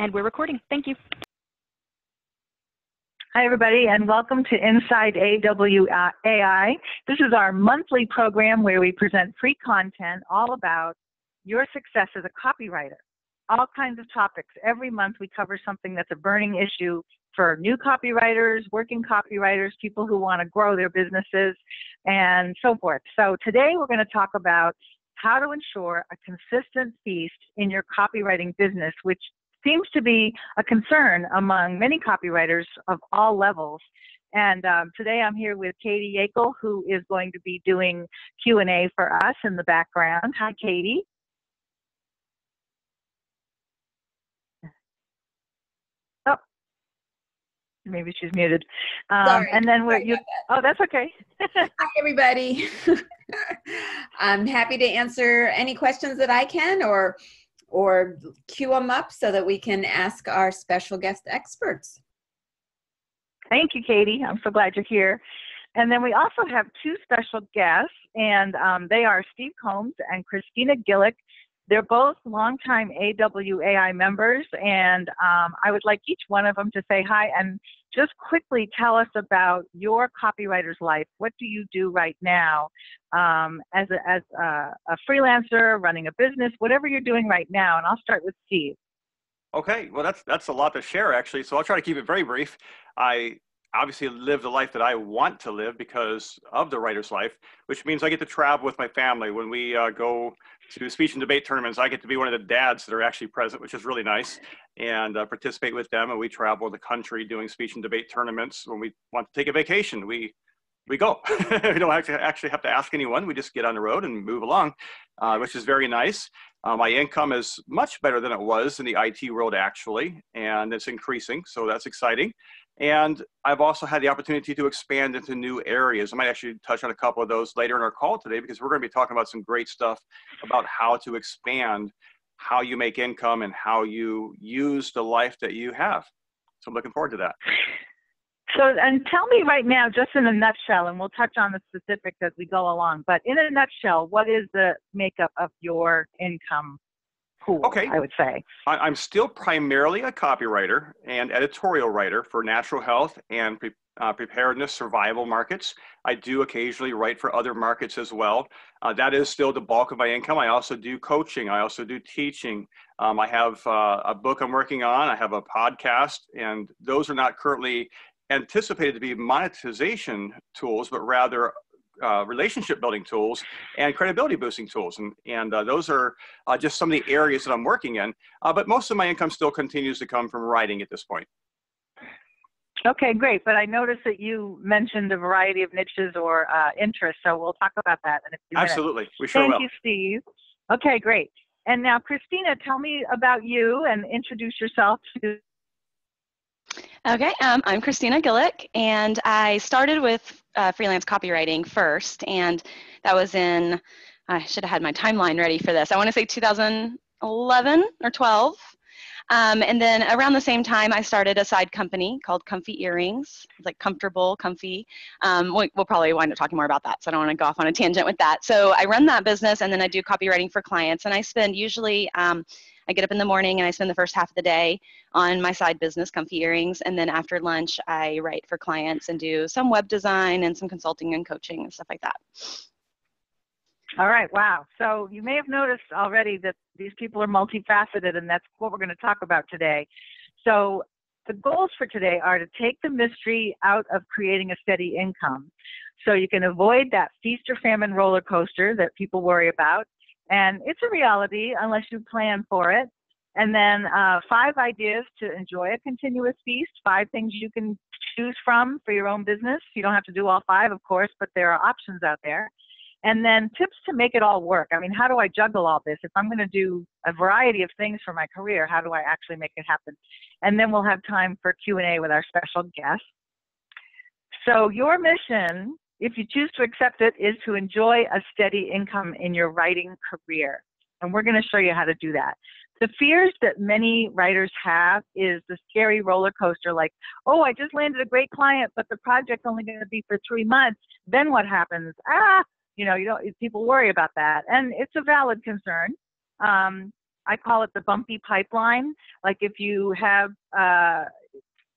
And we're recording. Thank you. Hi, everybody, and welcome to Inside AWAI. This is our monthly program where we present free content all about your success as a copywriter. All kinds of topics. Every month we cover something that's a burning issue for new copywriters, working copywriters, people who want to grow their businesses, and so forth. So today we're going to talk about how to ensure a consistent feast in your copywriting business, which seems to be a concern among many copywriters of all levels. And today I'm here with Katie Yeakle, who is going to be doing Q&A for us in the background. Hi, Katie. Oh, maybe she's muted. Sorry. And then oh, that's okay. Hi, everybody. I'm happy to answer any questions that I can or queue them up so that we can ask our special guest experts. Thank you, Katie. I'm so glad you're here. And then we also have two special guests, and they are Steve Combs and Christina Gillick. They're both longtime AWAI members, and I would like each one of them to say hi and just quickly tell us about your copywriter's life. What do you do right now as a freelancer, running a business, whatever you're doing right now? And I'll start with Steve. Okay, well, that's a lot to share, actually, so I'll try to keep it very brief. I obviously live the life that I want to live because of the writer's life, which means I get to travel with my family. When we go to speech and debate tournaments, I get to be one of the dads that are actually present, which is really nice, and participate with them. And we travel the country doing speech and debate tournaments. When we want to take a vacation, we go. We don't actually have to ask anyone. We just get on the road and move along, which is very nice. My income is much better than it was in the IT world, actually, and it's increasing, so that's exciting. And I've also had the opportunity to expand into new areas. I might actually touch on a couple of those later in our call today, because we're going to be talking about some great stuff about how to expand how you make income and how you use the life that you have. So I'm looking forward to that. So, and tell me right now, just in a nutshell, and we'll touch on the specifics as we go along, but in a nutshell, what is the makeup of your income pool, okay. I would say? I'm still primarily a copywriter and editorial writer for natural health and preparedness survival markets. I do occasionally write for other markets as well. That is still the bulk of my income. I also do coaching. I also do teaching. I have a book I'm working on. I have a podcast, and those are not currently anticipated to be monetization tools, but rather relationship building tools and credibility boosting tools. And those are just some of the areas that I'm working in. But most of my income still continues to come from writing at this point. Okay, great. But I noticed that you mentioned a variety of niches or interests, so we'll talk about that in a few minutes. Absolutely. We sure will. Thank you, Steve. Okay, great. And now, Christina, tell me about you and introduce yourself to. Okay, I'm Christina Gillick, and I started with freelance copywriting first, and that was in, I should have had my timeline ready for this. I want to say 2011 or 12. And then around the same time, I started a side company called Comfy Earrings, like comfortable, comfy. We'll probably wind up talking more about that, so I don't want to go off on a tangent with that. So I run that business, and then I do copywriting for clients, and I spend usually, I get up in the morning and I spend the first half of the day on my side business, Comfy Earrings, and then after lunch, I write for clients and do some web design and some consulting and coaching and stuff like that. All right, wow. So you may have noticed already that these people are multifaceted, and that's what we're going to talk about today. So the goals for today are to take the mystery out of creating a steady income so you can avoid that feast or famine roller coaster that people worry about. And it's a reality unless you plan for it. And then 5 ideas to enjoy a continuous feast, 5 things you can choose from for your own business. You don't have to do all 5, of course, but there are options out there. And then tips to make it all work. I mean, how do I juggle all this? If I'm going to do a variety of things for my career, how do I actually make it happen? And then we'll have time for Q&A with our special guest. So your mission, if you choose to accept it, is to enjoy a steady income in your writing career. And we're going to show you how to do that. The fears that many writers have is the scary roller coaster, like, oh, I just landed a great client, but the project's only going to be for 3 months. Then what happens? People worry about that. And it's a valid concern. I call it the bumpy pipeline. Like if you have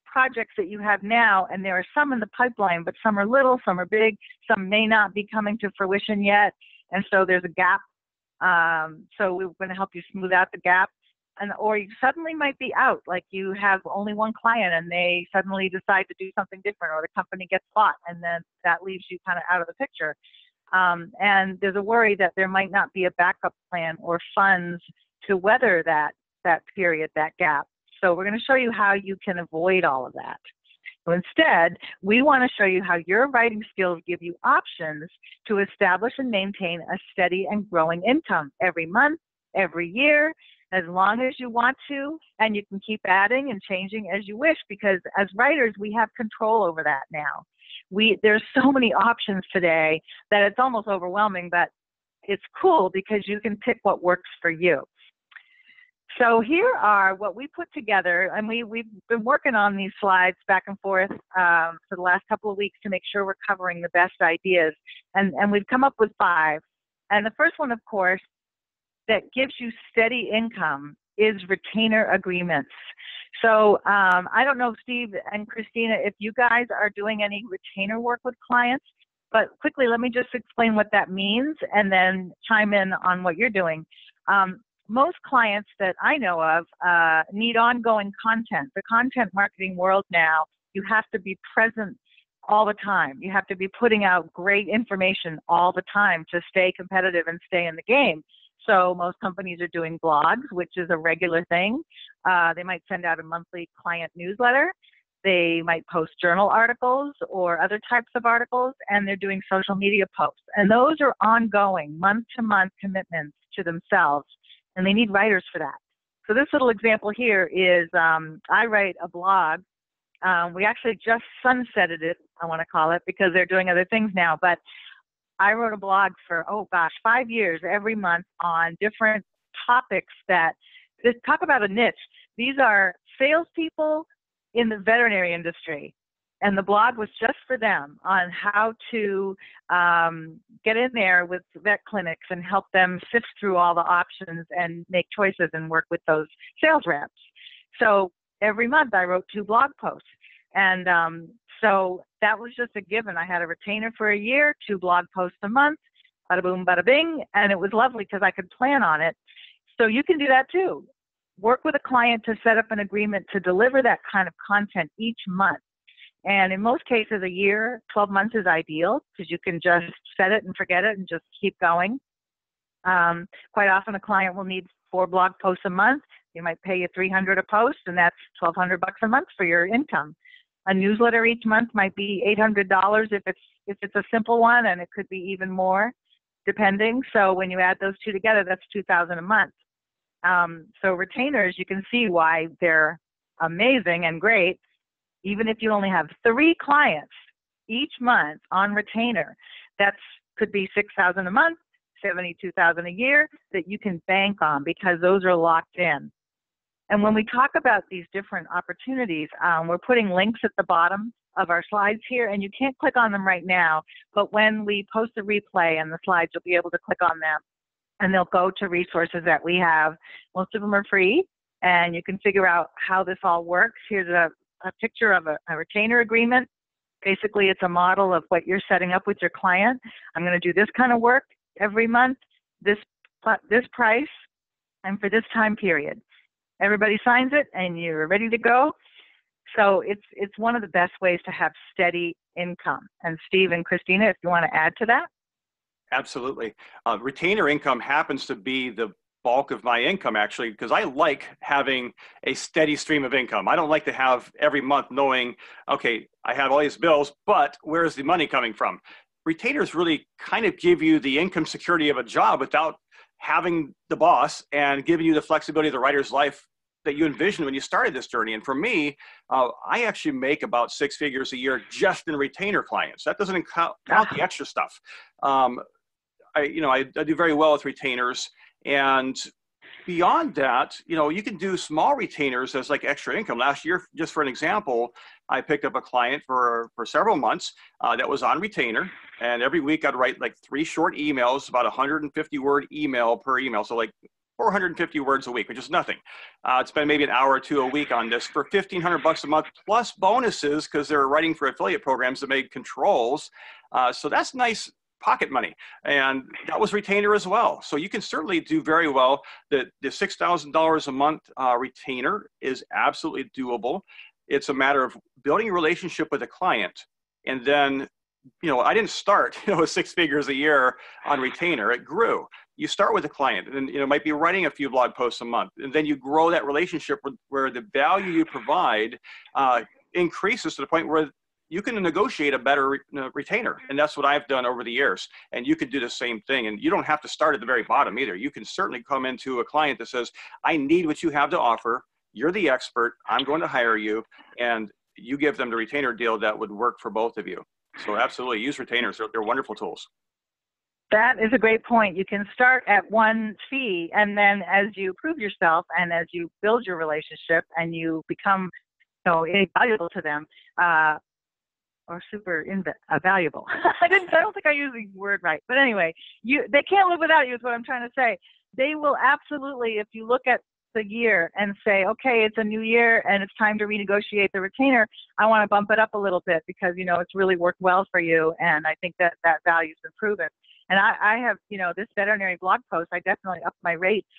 projects that you have now, and there are some in the pipeline, but some are little, some are big, some may not be coming to fruition yet, and so there's a gap. So we're going to help you smooth out the gap. Or you suddenly might be out, like you have only one client and they suddenly decide to do something different, or the company gets bought, and then that leaves you kind of out of the picture. And there's a worry that there might not be a backup plan or funds to weather that period, that gap. So we're going to show you how you can avoid all of that. So instead, we want to show you how your writing skills give you options to establish and maintain a steady and growing income every month, every year, as long as you want to, and you can keep adding and changing as you wish, because as writers, we have control over that now. There's so many options today that it's almost overwhelming, but it's cool because you can pick what works for you. So here are what we put together, and we've been working on these slides back and forth for the last couple of weeks to make sure we're covering the best ideas, and we've come up with 5. And the first one, of course, that gives you steady income is retainer agreements. So I don't know, Steve and Christina, if you guys are doing any retainer work with clients, but quickly, let me just explain what that means and then chime in on what you're doing. Most clients that I know of need ongoing content. The content marketing world now, you have to be present all the time. You have to be putting out great information all the time to stay competitive and stay in the game. So most companies are doing blogs, which is a regular thing. They might send out a monthly client newsletter. They might post journal articles or other types of articles, and they're doing social media posts. And those are ongoing, month-to-month commitments to themselves, and they need writers for that. So this little example here is I write a blog. We actually just sunsetted it, I want to call it, because they're doing other things now. But I wrote a blog for, 5 years every month on different topics that talk about a niche. These are salespeople in the veterinary industry. And the blog was just for them on how to get in there with vet clinics and help them sift through all the options and make choices and work with those sales reps. So every month I wrote 2 blog posts. And so that was just a given. I had a retainer for a year, 2 blog posts a month, bada boom, bada bing, and it was lovely because I could plan on it. So you can do that too. Work with a client to set up an agreement to deliver that kind of content each month. And in most cases, a year, 12 months is ideal because you can just set it and forget it and just keep going. Quite often a client will need 4 blog posts a month. They might pay you $300 a post, and that's $1,200 a month for your income. A newsletter each month might be $800 if it's a simple one, and it could be even more, depending. So when you add those 2 together, that's $2,000 a month. So retainers, you can see why they're amazing and great. Even if you only have 3 clients each month on retainer, that could be $6,000 a month, $72,000 a year that you can bank on because those are locked in. And when we talk about these different opportunities, we're putting links at the bottom of our slides here, and you can't click on them right now, but when we post a replay and the slides, you'll be able to click on them, and they'll go to resources that we have. Most of them are free, and you can figure out how this all works. Here's a picture of a retainer agreement. Basically, it's a model of what you're setting up with your client. I'm going to do this kind of work every month, this price, and for this time period. Everybody signs it, and you're ready to go. So it's one of the best ways to have steady income. And Steve and Christina, if you want to add to that. Absolutely. Retainer income happens to be the bulk of my income, actually, because I like having a steady stream of income. I don't like to have every month knowing, okay, I have all these bills, but where's the money coming from? Retainers really kind of give you the income security of a job without having the boss and giving you the flexibility of the writer's life that you envisioned when you started this journey. And for me, I actually make about 6 figures a year just in retainer clients. That doesn't count the extra stuff. I do very well with retainers. And beyond that, you can do small retainers as like extra income. Last year, just for an example, I picked up a client for several months that was on retainer. And every week I'd write like 3 short emails, about 150 word email per email. So like 450 words a week, which is nothing. Spend maybe an hour or two a week on this for $1,500 a month, plus bonuses because they're writing for affiliate programs that make controls. So that's nice pocket money. And that was retainer as well. So you can certainly do very well. The $6,000 a month retainer is absolutely doable. It's a matter of building a relationship with a client. And then, I didn't start, with 6 figures a year on retainer. It grew. You start with a client and, might be writing a few blog posts a month. And then you grow that relationship where the value you provide increases to the point where you can negotiate a better retainer. And that's what I've done over the years. And you can do the same thing. And you don't have to start at the very bottom either. You can certainly come into a client that says, I need what you have to offer. You're the expert. I'm going to hire you. And you give them the retainer deal that would work for both of you. So absolutely use retainers. They're wonderful tools. That is a great point. You can start at one fee, and then as you prove yourself and as you build your relationship and you become valuable to them, or super valuable. I don't think I used the word right. But anyway, they can't live without you is what I'm trying to say. They will absolutely, if you look at the year and say, okay, it's a new year and it's time to renegotiate the retainer, I want to bump it up a little bit because, it's really worked well for you. And I think that value's been proven. And I have, this veterinary blog post, I definitely up my rates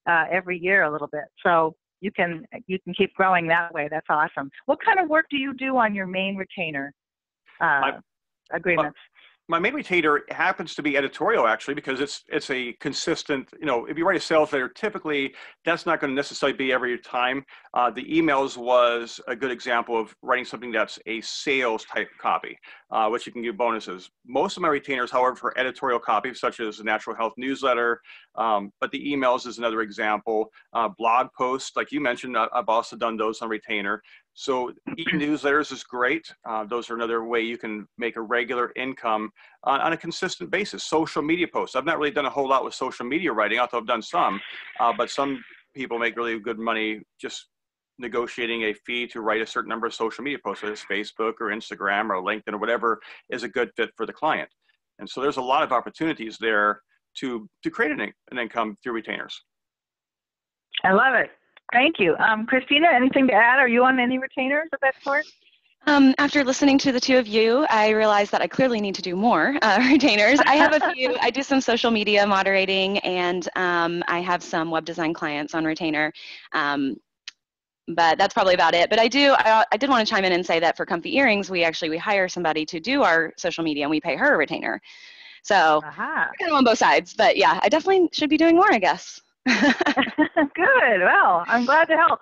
every year a little bit. So you can keep growing that way. That's awesome. What kind of work do you do on your main retainer agreements? My main retainer happens to be editorial, actually, because it's a consistent, if you write a sales letter, typically that's not going to necessarily be every time. The emails was a good example of writing something that's a sales type copy, which you can give bonuses. Most of my retainers, however, for editorial copy, such as the natural health newsletter, but the emails is another example. Blog posts, like you mentioned, I've also done those on retainer. So e-newsletters is great. Those are another way you can make a regular income on a consistent basis. Social media posts. I've not really done a whole lot with social media writing, although I've done some, but some people make really good money just negotiating a fee to write a certain number of social media posts, whether it's Facebook or Instagram or LinkedIn or whatever is a good fit for the client. And so there's a lot of opportunities there to create an income through retainers. I love it. Thank you. Christina, anything to add? Are you on any retainers of that sort? After listening to the two of you, I realized that I clearly need to do more retainers. I have a few. I do some social media moderating, and I have some web design clients on retainer. But that's probably about it. But I did want to chime in and say that for Comfy Earrings, we hire somebody to do our social media, and we pay her a retainer. So kind of on both sides. But yeah, I definitely should be doing more, I guess. Good. Well, I'm glad to help.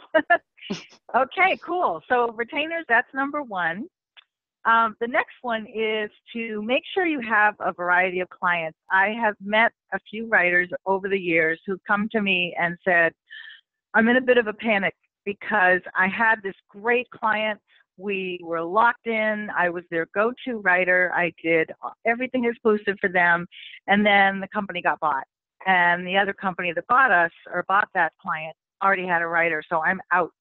Okay, cool. So retainers, that's number one. The next one is to make sure you have a variety of clients. I have met a few writers over the years who come to me and said, I'm in a bit of a panic because I had this great client. We were locked in. I was their go-to writer. I did everything exclusive for them. And then the company got bought. And the other company that bought us or bought that client already had a writer, so I'm out.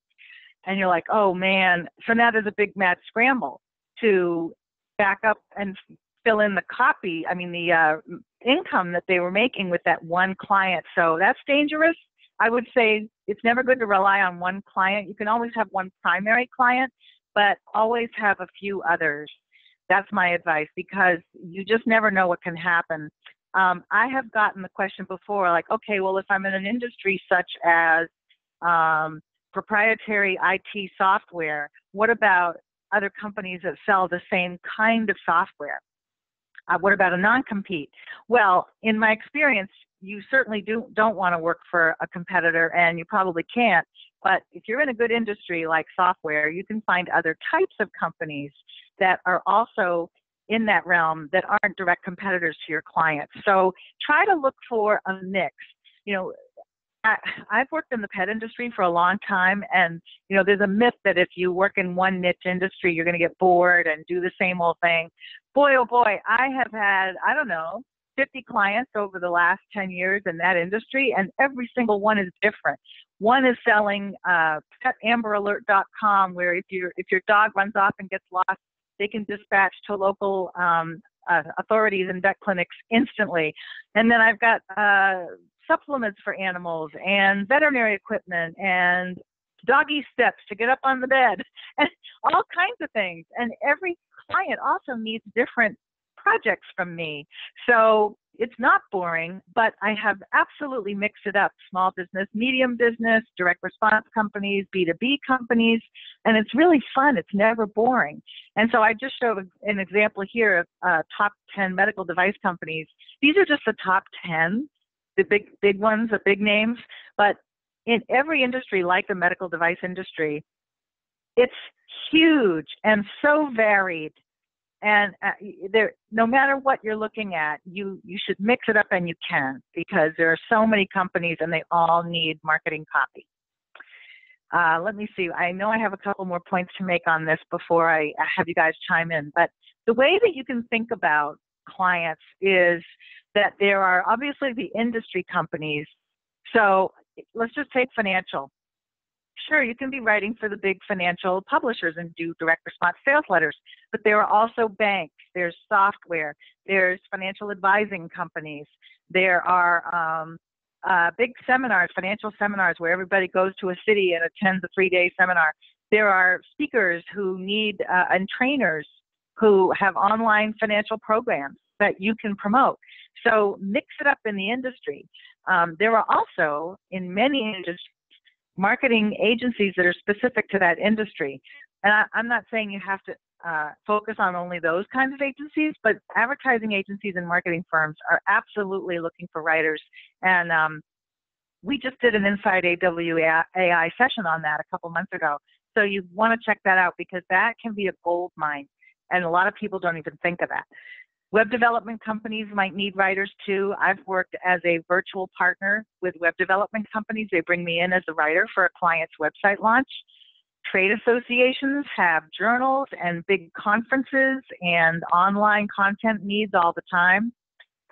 And you're like, oh man. So now there's a big mad scramble to back up and fill in the copy. I mean, the income that they were making with that one client. So that's dangerous. I would say it's never good to rely on one client. You can always have one primary client, but always have a few others. That's my advice because you just never know what can happen. I have gotten the question before, like, okay, well, if I'm in an industry such as proprietary IT software, what about other companies that sell the same kind of software? What about a non-compete? Well, in my experience, you certainly don't want to work for a competitor, and you probably can't. But if you're in a good industry like software, you can find other types of companies that are also in that realm that aren't direct competitors to your clients. So try to look for a mix. You know, I've worked in the pet industry for a long time, and you know, there's a myth that if you work in one niche industry, you're going to get bored and do the same old thing. Boy, oh boy, I have had, I don't know, 50 clients over the last 10 years in that industry, and every single one is different. One is selling petamberalert.com, where if your dog runs off and gets lost, they can dispatch to local authorities and vet clinics instantly. And then I've got supplements for animals and veterinary equipment and doggy steps to get up on the bed and all kinds of things. And every client also needs different projects from me. So it's not boring, but I have absolutely mixed it up. Small business, medium business, direct response companies, B2B companies, and it's really fun. It's never boring. And so I just showed an example here of top 10 medical device companies. These are just the top 10, the big ones, the big names. But in every industry, like the medical device industry, it's huge and so varied. And no matter what you're looking at, you should mix it up, and you can, because there are so many companies and they all need marketing copy. Let me see. I know I have a couple more points to make on this before I have you guys chime in. But the way that you can think about clients is that there are obviously the industry companies. So let's just take financial. Sure, you can be writing for the big financial publishers and do direct response sales letters, but there are also banks, there's software, there's financial advising companies, there are big seminars, financial seminars where everybody goes to a city and attends a 3-day seminar. There are speakers who need and trainers who have online financial programs that you can promote. So mix it up in the industry. There are also, in many industries, marketing agencies that are specific to that industry. And I'm not saying you have to focus on only those kinds of agencies, but advertising agencies and marketing firms are absolutely looking for writers. And we just did an Inside AWAI session on that a couple months ago. So you want to check that out, because that can be a gold mine. And a lot of people don't even think of that. Web development companies might need writers too. I've worked as a virtual partner with web development companies. They bring me in as a writer for a client's website launch. Trade associations have journals and big conferences and online content needs all the time.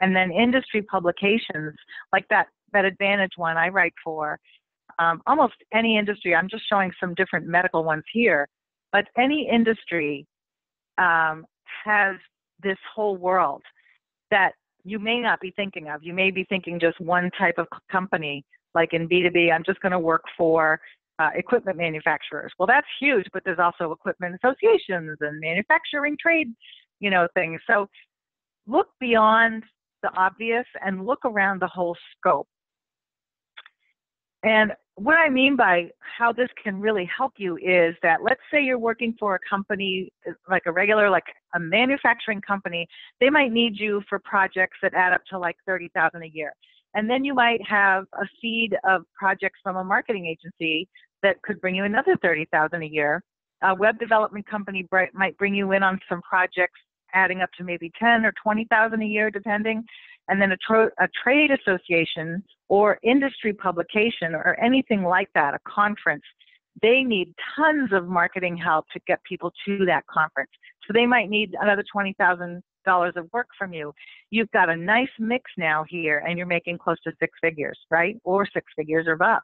And then industry publications like that Advantage one I write for. Almost any industry, I'm just showing some different medical ones here, but any industry has this whole world that you may not be thinking of. You may be thinking just one type of company, like in B2B, I'm just going to work for equipment manufacturers. Well, that's huge, but there's also equipment associations and manufacturing trade, things. So look beyond the obvious and look around the whole scope. And what I mean by how this can really help you is that, let's say you're working for a company, like a manufacturing company. They might need you for projects that add up to like $30,000 a year. And then you might have a seed of projects from a marketing agency that could bring you another $30,000 a year. A web development company might bring you in on some projects adding up to maybe $10,000 or $20,000 a year, depending. And then a trade association or industry publication or anything like that, a conference, they need tons of marketing help to get people to that conference. So they might need another $20,000 of work from you. You've got a nice mix now here, and you're making close to 6 figures, right? Or 6 figures or above.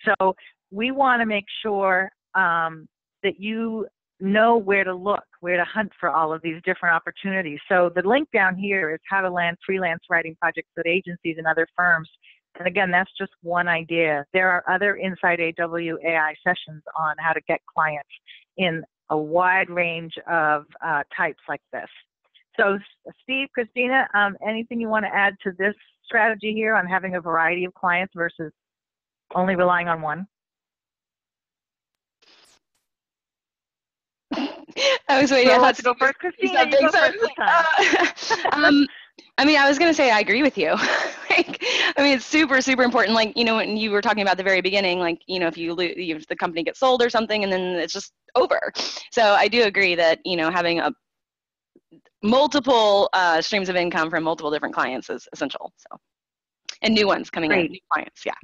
So we want to make sure that you know where to look, where to hunt for all of these different opportunities. So the link down here is how to land freelance writing projects with agencies and other firms. And again, that's just one idea. There are other Inside AWAI sessions on how to get clients in a wide range of types like this. So Steve, Christina, anything you want to add to this strategy here on having a variety of clients versus only relying on one? I was waiting. I thought to go first, Christina. You go first this time. I was going to say I agree with you. It's super, super important. When you were talking about the very beginning, if the company gets sold or something, and then it's just over. So I do agree that having multiple streams of income from multiple different clients is essential. So, and new ones coming in, new clients. Yeah.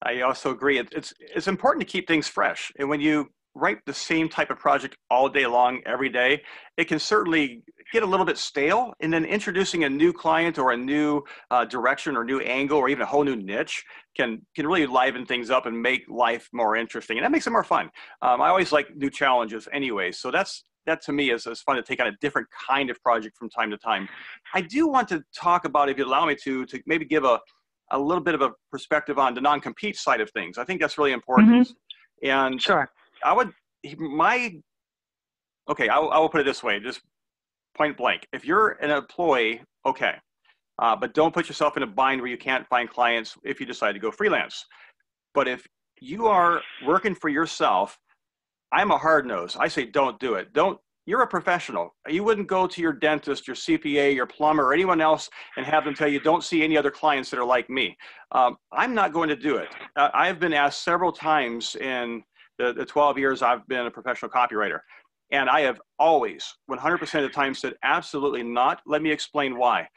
I also agree. It's important to keep things fresh, and when you write the same type of project all day long, every day, it can certainly get a little bit stale. And then introducing a new client or a new direction or new angle or even a whole new niche can really liven things up and make life more interesting. And that makes it more fun. I always like new challenges anyway. So that to me is fun to take on a different kind of project from time to time. I do want to talk about, if you allow me to maybe give a a little bit of a perspective on the non-compete side of things. I think that's really important. And Sure. I will put it this way, just point blank. If you're an employee, okay, but don't put yourself in a bind where you can't find clients if you decide to go freelance. But if you are working for yourself, I'm a hard nose. I say don't do it. You're a professional. You wouldn't go to your dentist, your CPA, your plumber, or anyone else and have them tell you don't see any other clients that are like me. I'm not going to do it. I've been asked several times in the 12 years I've been a professional copywriter, and I have always, 100% of the time, said absolutely not. Let me explain why.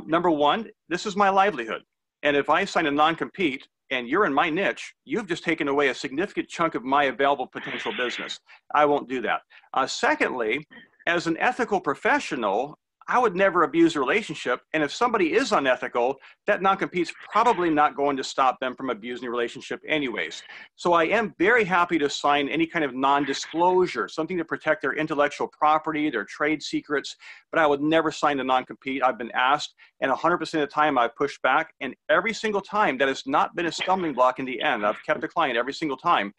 Number one, this is my livelihood. And if I sign a non-compete, and you're in my niche, you've just taken away a significant chunk of my available potential business. I won't do that. Secondly, as an ethical professional, I would never abuse a relationship. And if somebody is unethical, that non-compete's probably not going to stop them from abusing the relationship anyways. So I am very happy to sign any kind of non-disclosure, something to protect their intellectual property, their trade secrets, but I would never sign a non-compete. I've been asked, and 100% of the time I've pushed back, and every single time that has not been a stumbling block in the end. I've kept the client every single time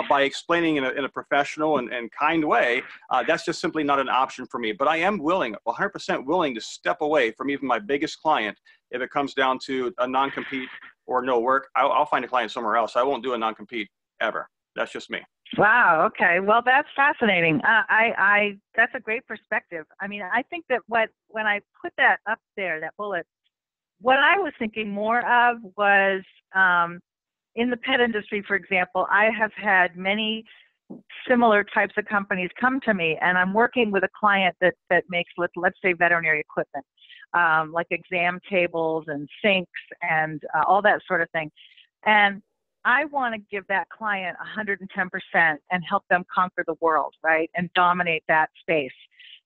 by explaining in a professional and kind way. That's just simply not an option for me, but I am willing, 100% willing to step away from even my biggest client if it comes down to a non-compete or no work. I'll find a client somewhere else. I won't do a non-compete ever. That's just me. Wow. Okay. Well, that's fascinating. That's a great perspective. I mean, I think that when I put that up there, that bullet, what I was thinking more of was in the pet industry, for example, I have had many similar types of companies come to me, and I'm working with a client that makes, let's say, veterinary equipment, like exam tables and sinks and all that sort of thing. And I want to give that client 110% and help them conquer the world, right, and dominate that space.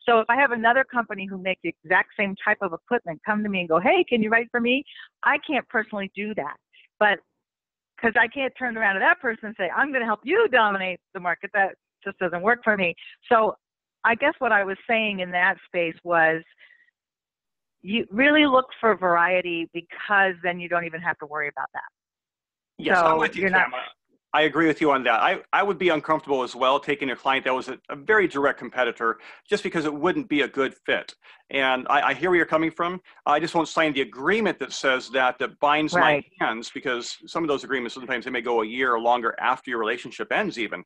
So if I have another company who makes the exact same type of equipment come to me and go, hey, can you write for me? I can't personally do that, but because I can't turn around to that person and say, I'm going to help you dominate the market. That just doesn't work for me. So I guess what I was saying in that space was you really look for variety, because then you don't even have to worry about that. Yes, so I'm with you, Pam. I agree with you on that. I would be uncomfortable as well taking a client that was a very direct competitor just because it wouldn't be a good fit. And I hear where you're coming from. I just won't sign the agreement that says that binds my hands, because some of those agreements, sometimes they may go a year or longer after your relationship ends even.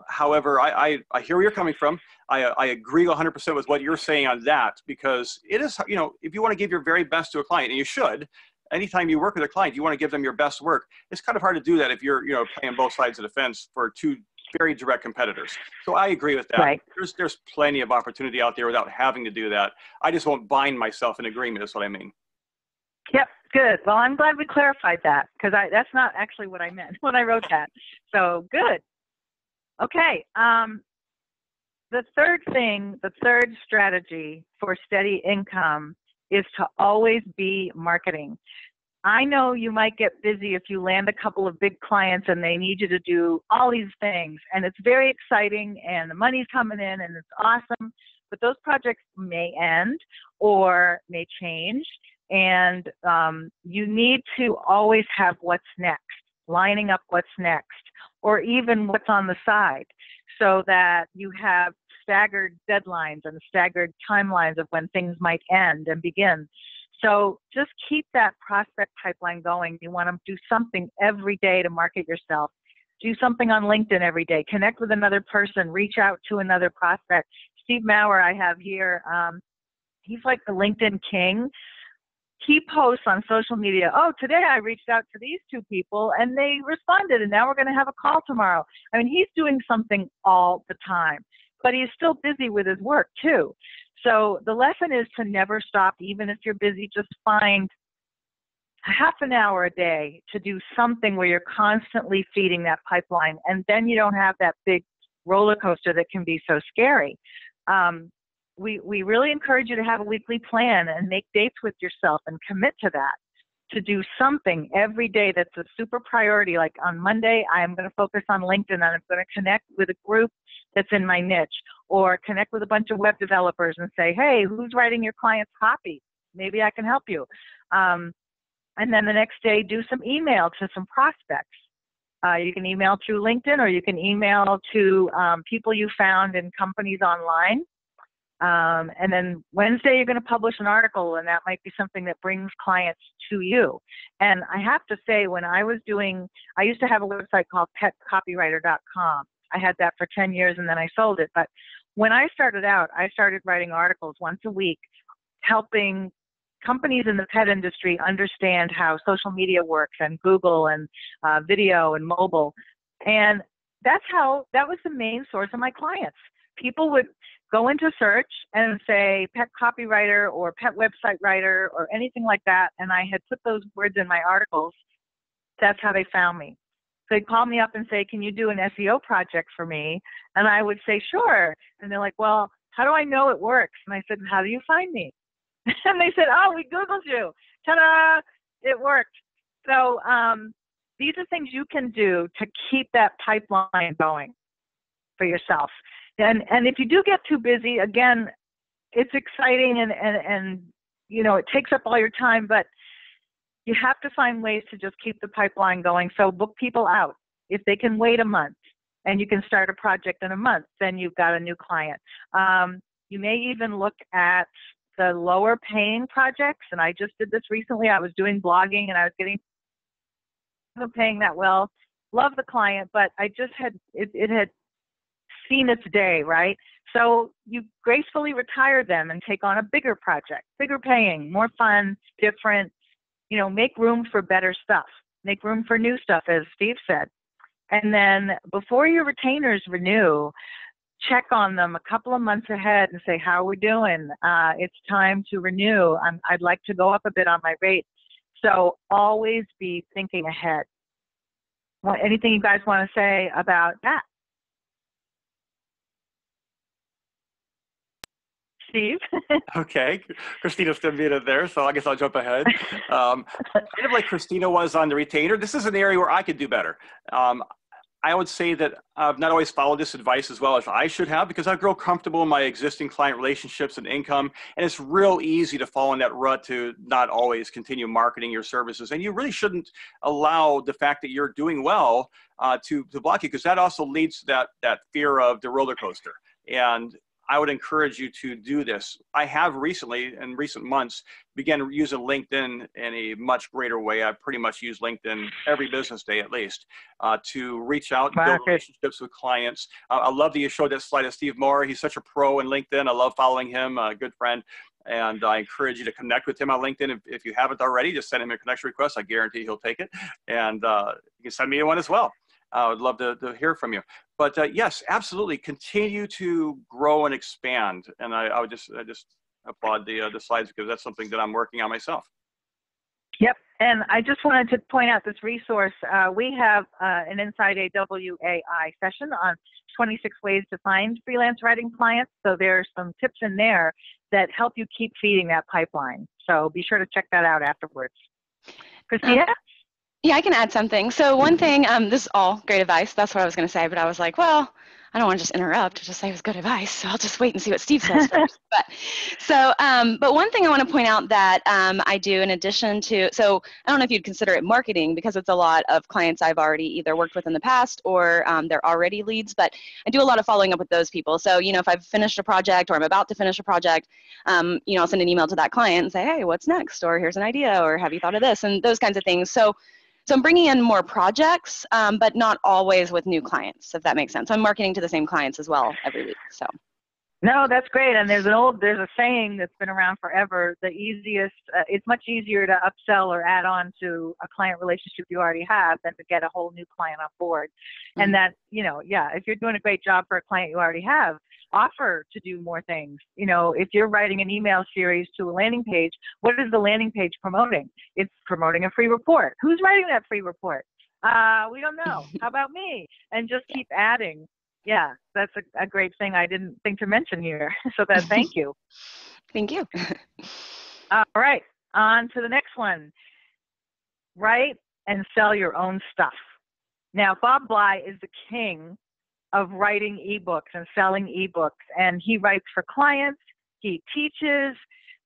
However, I hear where you're coming from. I agree 100% with what you're saying on that, because it is, if you want to give your very best to a client, and you should, anytime you work with a client, you want to give them your best work. It's kind of hard to do that if you're, playing both sides of the fence for two very direct competitors. So I agree with that. Right. There's plenty of opportunity out there without having to do that. I just won't bind myself in agreement, is what I mean. Yep. Good. Well, I'm glad we clarified that, because that's not actually what I meant when I wrote that. So good. Okay. The third strategy for steady income is to always be marketing. I know you might get busy if you land a couple of big clients and they need you to do all these things, and it's very exciting and the money's coming in and it's awesome, but those projects may end or may change, and you need to always have what's next, lining up what's next, or even what's on the side, so that you have staggered deadlines and staggered timelines of when things might end and begin. So just keep that prospect pipeline going. You want to do something every day to market yourself. Do something on LinkedIn every day. Connect with another person. Reach out to another prospect. Steve Maurer, I have here, he's like the LinkedIn king. He posts on social media, oh, today I reached out to these two people and they responded, and now we're going to have a call tomorrow. I mean, he's doing something all the time, but he's still busy with his work too. So the lesson is to never stop. Even if you're busy, just find half an hour a day to do something where you're constantly feeding that pipeline, and then you don't have that big roller coaster that can be so scary. We really encourage you to have a weekly plan and make dates with yourself and commit to that, to do something every day that's a super priority. Like on Monday, I'm going to focus on LinkedIn, and I'm going to connect with a group that's in my niche, or connect with a bunch of web developers and say, hey, who's writing your client's copy? Maybe I can help you. And then the next day, do some email to some prospects. You can email through LinkedIn, or you can email to people you found in companies online. And then Wednesday, you're going to publish an article, and that might be something that brings clients to you. And I have to say, when I used to have a website called petcopywriter.com. I had that for 10 years, and then I sold it. But when I started out, I started writing articles once a week, helping companies in the pet industry understand how social media works, and Google, and video, and mobile. And that was the main source of my clients. People would go into search and say pet copywriter or pet website writer or anything like that, and I had put those words in my articles. That's how they found me. So they'd call me up and say, can you do an SEO project for me? And I would say, sure. And they're like, well, how do I know it works? And I said, how do you find me? And they said, oh, we Googled you. Ta-da! It worked. So these are things you can do to keep that pipeline going for yourself. And if you do get too busy, again, it's exciting and you know, it takes up all your time, but you have to find ways to just keep the pipeline going. So book people out. If they can wait a month and you can start a project in a month, then you've got a new client. You may even look at the lower paying projects. And I just did this recently. I was doing blogging and I was wasn't paying that well. Love the client, but I just it had seen its day, right? So you gracefully retire them and take on a bigger project, bigger paying, more fun, different, you know, make room for better stuff, make room for new stuff, as Steve said. And then before your retainers renew, check on them a couple of months ahead and say, how are we doing? It's time to renew. I'd like to go up a bit on my rate. So always be thinking ahead. Anything you guys want to say about that? Steve? Okay, Christina's still muted there, so I guess I'll jump ahead. Kind of like Christina was on the retainer, this is an area where I could do better. I would say that I've not always followed this advice as well as I should have, because I grow comfortable in my existing client relationships and income, and it's real easy to fall in that rut to not always continue marketing your services. And you really shouldn't allow the fact that you're doing well to block you, because that also leads to that fear of the roller coaster. And I would encourage you to do this. I have recently, in recent months, began using LinkedIn in a much greater way. I pretty much use LinkedIn every business day at least to reach out and build relationships with clients. I love that you showed that slide of Steve Moore. He's such a pro in LinkedIn. I love following him, a good friend. And I encourage you to connect with him on LinkedIn. If you haven't already, just send him a connection request. I guarantee he'll take it. And you can send me one as well. I would love to hear from you. But yes, absolutely, continue to grow and expand. And I would just applaud the slides, because that's something that I'm working on myself. Yep, and I just wanted to point out this resource. We have an Inside AWAI session on 26 ways to find freelance writing clients. So there's some tips in there that help you keep feeding that pipeline. So be sure to check that out afterwards. Christina? Yeah, I can add something. So one thing, this is all great advice. That's what I was going to say, but I was like, well, I don't want to just interrupt to just say it was good advice. So I'll just wait and see what Steve says first. But one thing I want to point out that I do in addition to, so I don't know if you'd consider it marketing, because it's a lot of clients I've already either worked with in the past or they're already leads, but I do a lot of following up with those people. So, you know, if I've finished a project or I'm about to finish a project, you know, I'll send an email to that client and say, hey, what's next? Or here's an idea, or have you thought of this? And those kinds of things. So I'm bringing in more projects, but not always with new clients, if that makes sense. I'm marketing to the same clients as well every week. So. No, that's great. And there's a saying that's been around forever. The easiest, it's much easier to upsell or add on to a client relationship you already have than to get a whole new client on board. Mm-hmm. And that, you know, yeah, if you're doing a great job for a client you already have, offer to do more things. You know, if you're writing an email series to a landing page, what is the landing page promoting? It's promoting a free report. Who's writing that free report? We don't know. How about me? And just keep adding. Yeah, that's a great thing I didn't think to mention here. So thank you. Thank you. All right, on to the next one. Write and sell your own stuff. Now, Bob Bly is the king of writing ebooks and selling ebooks, and he writes for clients, he teaches,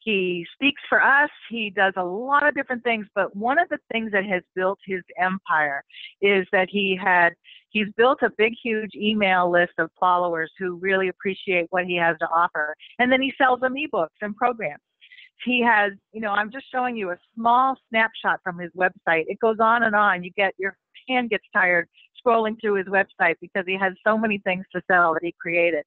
He speaks for us. He does a lot of different things. But one of the things that has built his empire is that he's built a big, huge email list of followers who really appreciate what he has to offer. And then he sells them ebooks and programs. He has, I'm just showing you a small snapshot from his website. It goes on and on. Your hand gets tired scrolling through his website because he has so many things to sell that he created.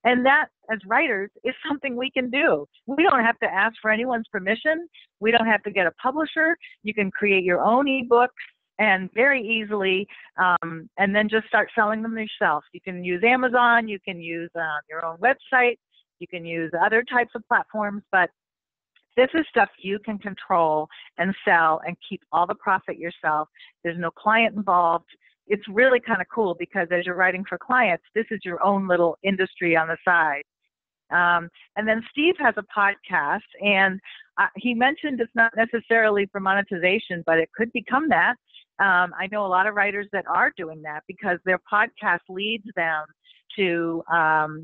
And that, as writers, is something we can do. We don't have to ask for anyone's permission. We don't have to get a publisher. You can create your own ebooks and very easily, and then just start selling them yourself. You can use Amazon. You can use your own website. You can use other types of platforms, but this is stuff you can control and sell and keep all the profit yourself. There's no client involved. It's really kind of cool because as you're writing for clients, this is your own little industry on the side. And then Steve has a podcast, and he mentioned it's not necessarily for monetization, but it could become that. I know a lot of writers that are doing that because their podcast leads them to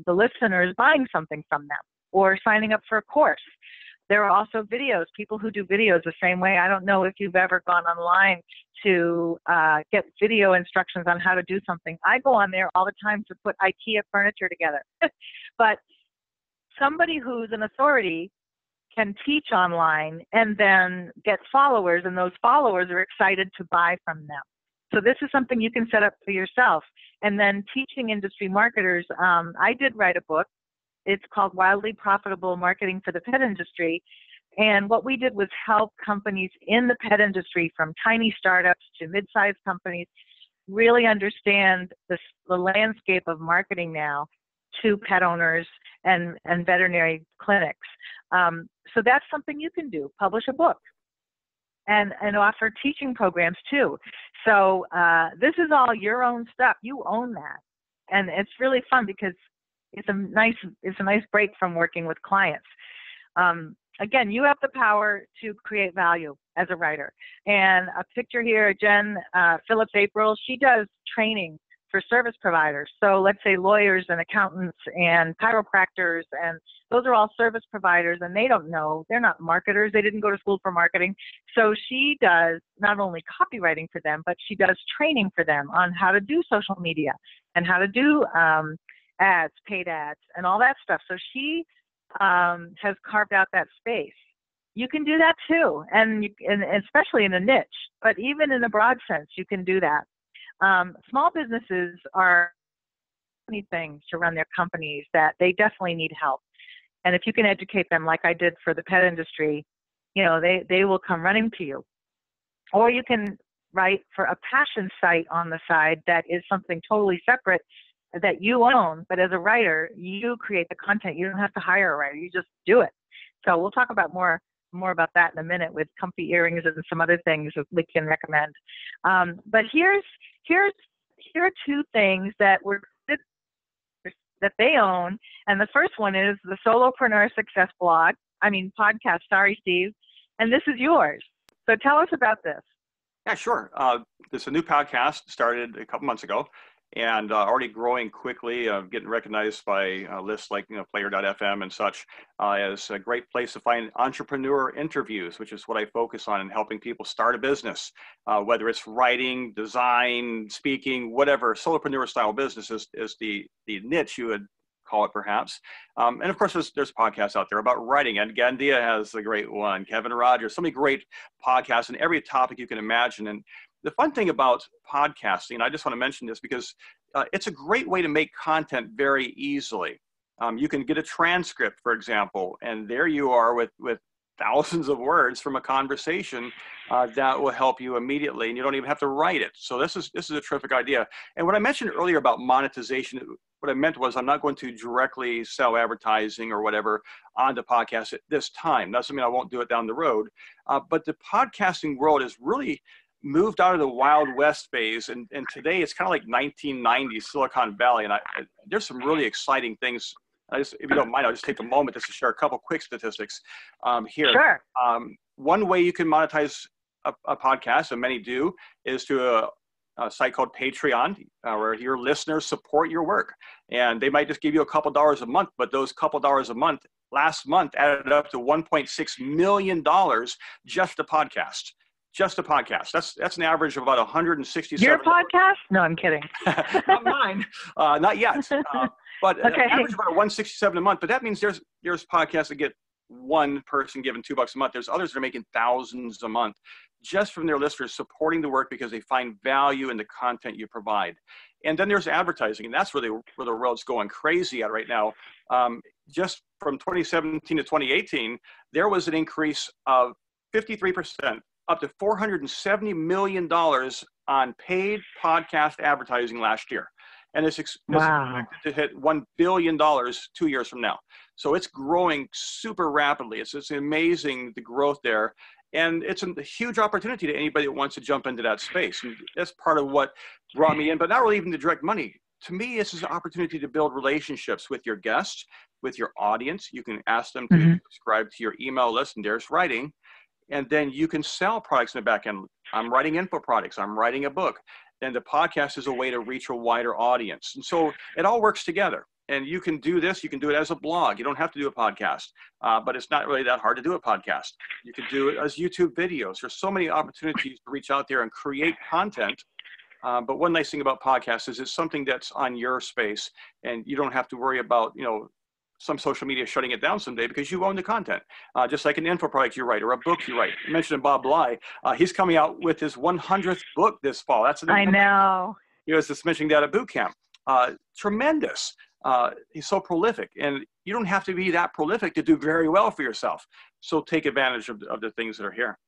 the listeners buying something from them or signing up for a course. There are also videos, people who do videos the same way. I don't know if you've ever gone online to get video instructions on how to do something. I go on there all the time to put IKEA furniture together. But somebody who's an authority can teach online and then get followers, and those followers are excited to buy from them. So this is something you can set up for yourself. And then teaching industry marketers, I did write a book. It's called Wildly Profitable Marketing for the Pet Industry. And what we did was help companies in the pet industry, from tiny startups to mid-sized companies, really understand the landscape of marketing now to pet owners and veterinary clinics. So that's something you can do, publish a book and offer teaching programs too. So this is all your own stuff. You own that. And it's really fun because it's a nice break from working with clients. Again, you have the power to create value as a writer. And a picture here, Jen Phillips April, she does training for service providers. So let's say lawyers and accountants and chiropractors, and those are all service providers, and they don't know, they're not marketers, they didn't go to school for marketing. So she does not only copywriting for them, but she does training for them on how to do social media and how to do ads, paid ads, and all that stuff. So she has carved out that space. You can do that too, and especially in a niche, but even in a broad sense, you can do that. Small businesses are many things to run their companies that they definitely need help. And if you can educate them like I did for the pet industry, they will come running to you. Or you can write for a passion site on the side that is something totally separate that you own, but as a writer, you create the content. You don't have to hire a writer. You just do it. So we'll talk about more about that in a minute with comfy earrings and some other things that we can recommend. But here are two things that they own. And the first one is the Solopreneur Success podcast. Sorry, Steve. And this is yours. So tell us about this. Yeah, sure. This is a new podcast, started a couple months ago, and already growing quickly, getting recognized by lists like Player.fm and such as a great place to find entrepreneur interviews, which is what I focus on in helping people start a business, whether it's writing, design, speaking, whatever. Solopreneur style business is the niche you would call it, perhaps. And of course, there's podcasts out there about writing. And Gandia has a great one. Kevin Rogers, so many great podcasts on every topic you can imagine. And the fun thing about podcasting, I just want to mention this because it's a great way to make content very easily. You can get a transcript, for example, and there you are with thousands of words from a conversation that will help you immediately, and you don't even have to write it. So this is a terrific idea. And what I mentioned earlier about monetization, what I meant was I'm not going to directly sell advertising or whatever on the podcast at this time. Doesn't mean I won't do it down the road. But the podcasting world has really moved out of the Wild West phase, and today it's kind of like 1990s Silicon Valley, and there's some really exciting things. If you don't mind, I'll just take a moment just to share a couple quick statistics here. Sure. One way you can monetize a podcast, and many do, is to a site called Patreon, where your listeners support your work. And they might just give you a couple dollars a month, but those couple dollars a month last month added up to $1.6 million just a podcast. Just a podcast. That's an average of about 167. Your podcast? No, I'm kidding. Not mine. Not yet. But okay. An average of about 167 a month. But that means there's podcasts that get one person given $2 a month. There's others that are making thousands a month just from their listeners supporting the work because they find value in the content you provide. And then there's advertising, and that's where the world's going crazy at right now. Just from 2017 to 2018, there was an increase of 53%, up to $470 million on paid podcast advertising last year. And it's expected to hit $1 billion 2 years from now. So it's growing super rapidly. It's amazing, the growth there. And it's a huge opportunity to anybody that wants to jump into that space. And that's part of what brought me in, but not really even the direct money. To me, this is an opportunity to build relationships with your guests, with your audience. You can ask them to subscribe to your email list, and there's writing. And then you can sell products in the back end. I'm writing info products. I'm writing a book. And the podcast is a way to reach a wider audience. And so it all works together. And you can do this. You can do it as a blog. You don't have to do a podcast, but it's not really that hard to do a podcast. You can do it as YouTube videos. There's so many opportunities to reach out there and create content. But one nice thing about podcasts is it's something that's on your space, and you don't have to worry about, some social media shutting it down someday because you own the content. Just like an info product you write or a book you write. You mentioned Bob Bly. He's coming out with his 100th book this fall. I know. He was just mentioning that at boot camp. Tremendous. He's so prolific, and you don't have to be that prolific to do very well for yourself. So take advantage of the things that are here.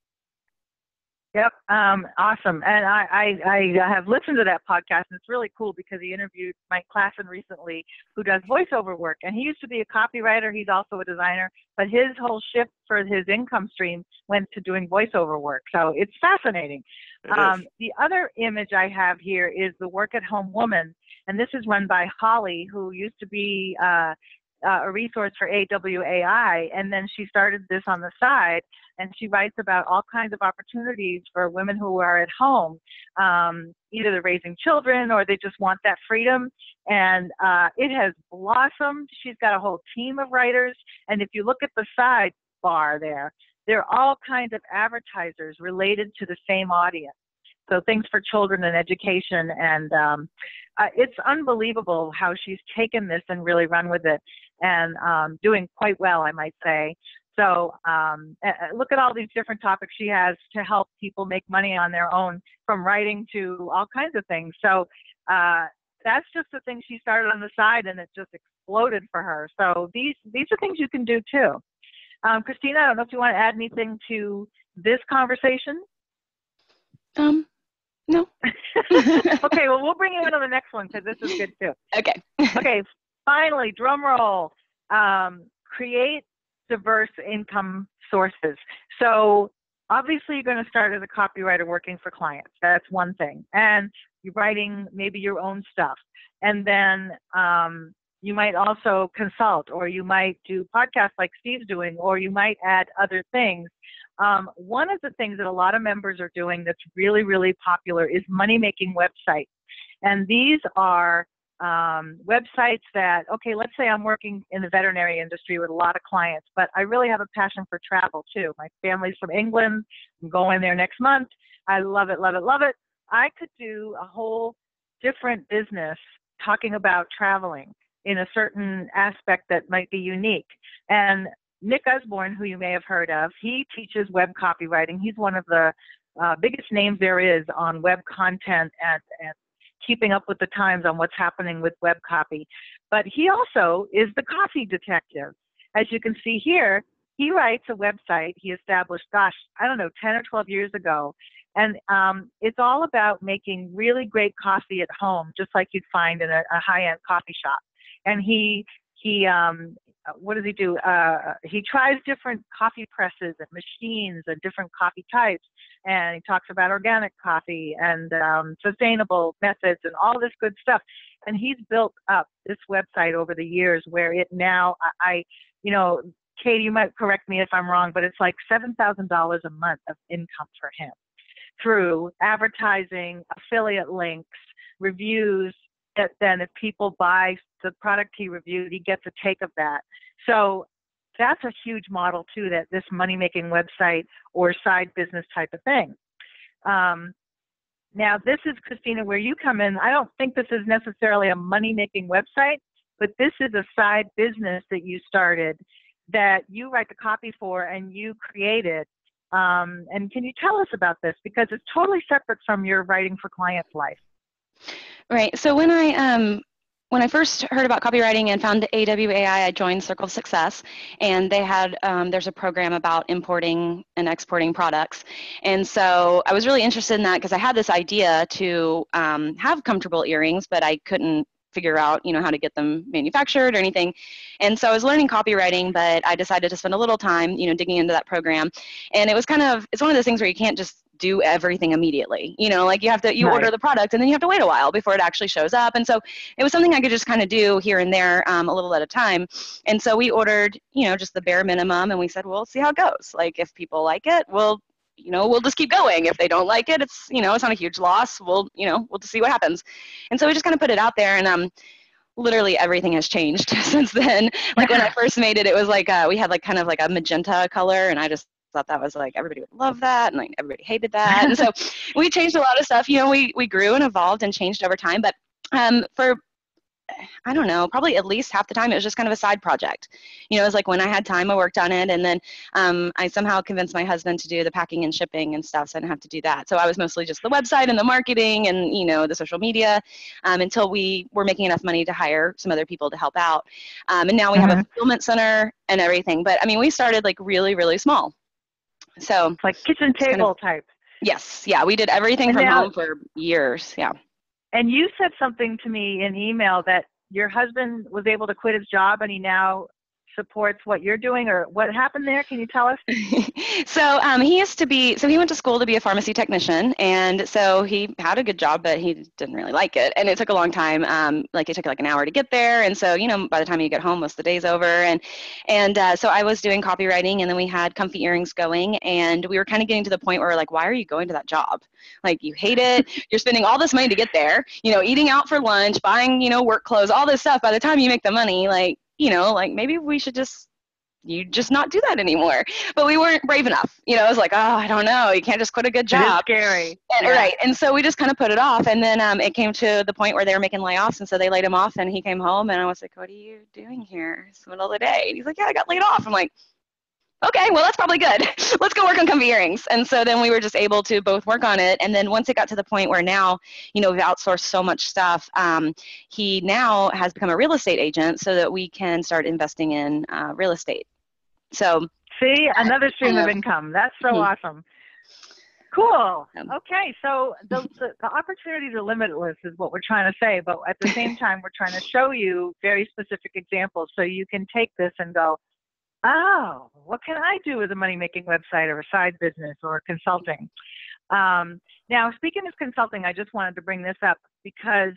Yep. Awesome. And I have listened to that podcast, and it's really cool because he interviewed Mike Klassen recently, who does voiceover work. And he used to be a copywriter. He's also a designer, but his whole shift for his income stream went to doing voiceover work. So it's fascinating. The other image I have here is the Work at Home Woman. And this is run by Holly, who used to be a resource for AWAI. And then she started this on the side. And she writes about all kinds of opportunities for women who are at home. Either they're raising children or they just want that freedom. And it has blossomed. She's got a whole team of writers. And if you look at the sidebar there are all kinds of advertisers related to the same audience. So things for children and education. And it's unbelievable how she's taken this and really run with it, and doing quite well, I might say. So look at all these different topics she has to help people make money on their own, from writing to all kinds of things. So that's just the thing she started on the side, and it just exploded for her. So these are things you can do too. Christina, I don't know if you want to add anything to this conversation. No. Okay, well, we'll bring you in on the next one because this is good too. Okay. Okay, finally, drum roll. Create diverse income sources. So obviously you're going to start as a copywriter working for clients. That's one thing. And you're writing maybe your own stuff. And then you might also consult, or you might do podcasts like Steve's doing, or you might add other things. One of the things that a lot of members are doing that's really, really popular is money-making websites. And these are websites that, okay, let's say I'm working in the veterinary industry with a lot of clients, but I really have a passion for travel too. My family's from England. I'm going there next month. I love it, love it, love it. I could do a whole different business talking about traveling in a certain aspect that might be unique. And Nick Usborne, who you may have heard of, he teaches web copywriting. He's one of the biggest names there is on web content and keeping up with the times on what's happening with web copy. But he also is the coffee detective. As you can see here, he writes a website he established, 10 or 12 years ago. And it's all about making really great coffee at home, just like you'd find in a high-end coffee shop. And he what does he do? He tries different coffee presses and machines and different coffee types. And he talks about organic coffee and sustainable methods and all this good stuff. And he's built up this website over the years where it now, Katie, you might correct me if I'm wrong, but it's like $7,000 a month of income for him through advertising, affiliate links, reviews, that then if people buy the product he reviewed, he gets a take of that. So that's a huge model too, that this money-making website or side business type of thing. Now, this is, Christina, where you come in. I don't think this is necessarily a money-making website, but this is a side business that you started that you write the copy for and you created. And can you tell us about this? Because it's totally separate from your writing for clients' life. Right. So when I first heard about copywriting and found AWAI, I joined Circle of Success, and they had, there's a program about importing and exporting products. And so I was really interested in that because I had this idea to have comfortable earrings, but I couldn't figure out, how to get them manufactured or anything. And so I was learning copywriting, but I decided to spend a little time, digging into that program. And it was it's one of those things where you can't just do everything immediately. Like you Right. order the product and then you have to wait a while before it actually shows up. And so it was something I could just kind of do here and there, a little at a time. And so we ordered, just the bare minimum, and we said, well, see how it goes. Like if people like it, we'll just keep going. If they don't like it, it's not a huge loss. We'll just see what happens. And so we just kind of put it out there, and literally everything has changed since then. Like when I first made it, it was like we had like kind of like a magenta color, and I just thought that was like everybody would love that, and like everybody hated that. And so we changed a lot of stuff. We grew and evolved and changed over time. But for I don't know, probably at least half the time it was just kind of a side project. It was like when I had time, I worked on it, and then I somehow convinced my husband to do the packing and shipping and stuff, so I didn't have to do that. So I was mostly just the website and the marketing and, the social media until we were making enough money to hire some other people to help out. And now we have a fulfillment center and everything. But, we started like really, really small. So It's like kitchen table type. Yes. Yeah. We did everything from home for years. Yeah. And you said something to me in email that your husband was able to quit his job and he now supports what you're doing, or what happened there? Can you tell us? So he went to school to be a pharmacy technician, and so he had a good job, but he didn't really like it, and it took a long time. It took like an hour to get there, and so by the time you get home, most of the day's over, and so I was doing copywriting, and then we had comfy earrings going, and we were kind of getting to the point where we're like, why are you going to that job? Like, you hate it, you're spending all this money to get there, eating out for lunch, buying work clothes, all this stuff. By the time you make the money, maybe we should just not do that anymore. But we weren't brave enough. I was like, oh, I don't know. You can't just quit a good job. It is scary. And, right. And so we just kind of put it off. And then it came to the point where they were making layoffs. And so they laid him off, and he came home, and I was like, what are you doing here? It's the middle of the day. And he's like, yeah, I got laid off. I'm like, okay, well, that's probably good. Let's go work on comfy earrings. And so then we were just able to both work on it. And then once it got to the point where now, we've outsourced so much stuff, he now has become a real estate agent so that we can start investing in real estate. So see, another stream of income. That's so awesome. Cool. Okay, so the opportunities are limitless is what we're trying to say, but at the same time, we're trying to show you very specific examples so you can take this and go, oh, what can I do with a money-making website or a side business or consulting? Now, speaking of consulting, I just wanted to bring this up because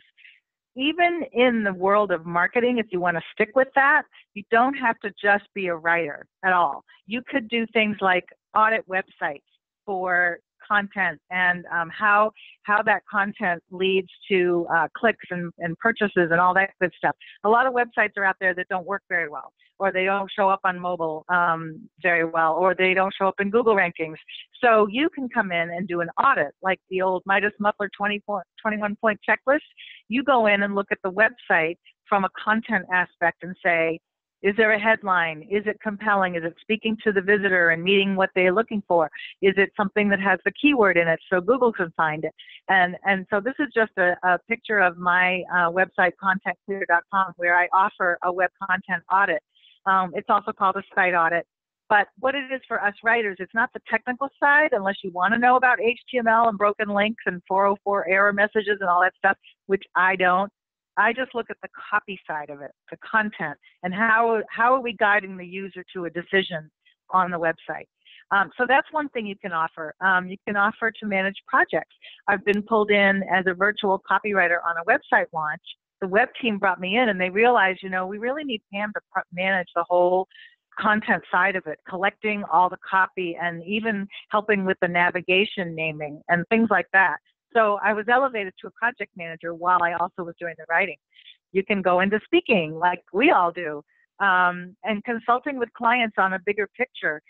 even in the world of marketing, if you want to stick with that, you don't have to just be a writer at all. You could do things like audit websites for content and how that content leads to clicks and purchases and all that good stuff. A lot of websites are out there that don't work very well, or they don't show up on mobile very well, or they don't show up in Google rankings. So you can come in and do an audit, like the old Midas Muffler 21-point checklist. You go in and look at the website from a content aspect and say, is there a headline? Is it compelling? Is it speaking to the visitor and meeting what they're looking for? Is it something that has the keyword in it so Google can find it? And so this is just a picture of my website, contentclear.com, where I offer a web content audit. It's also called a site audit. But what it is for us writers, it's not the technical side, unless you want to know about HTML and broken links and 404 error messages and all that stuff, which I don't. I just look at the copy side of it, the content, and how are we guiding the user to a decision on the website. So that's one thing you can offer. You can offer to manage projects. I've been pulled in as a virtual copywriter on a website launch. The web team brought me in, and they realized, we really need Pam to manage the whole content side of it, collecting all the copy and even helping with the navigation naming and things like that. So I was elevated to a project manager while I also was doing the writing. You can go into speaking like we all do. and consulting with clients on a bigger picture.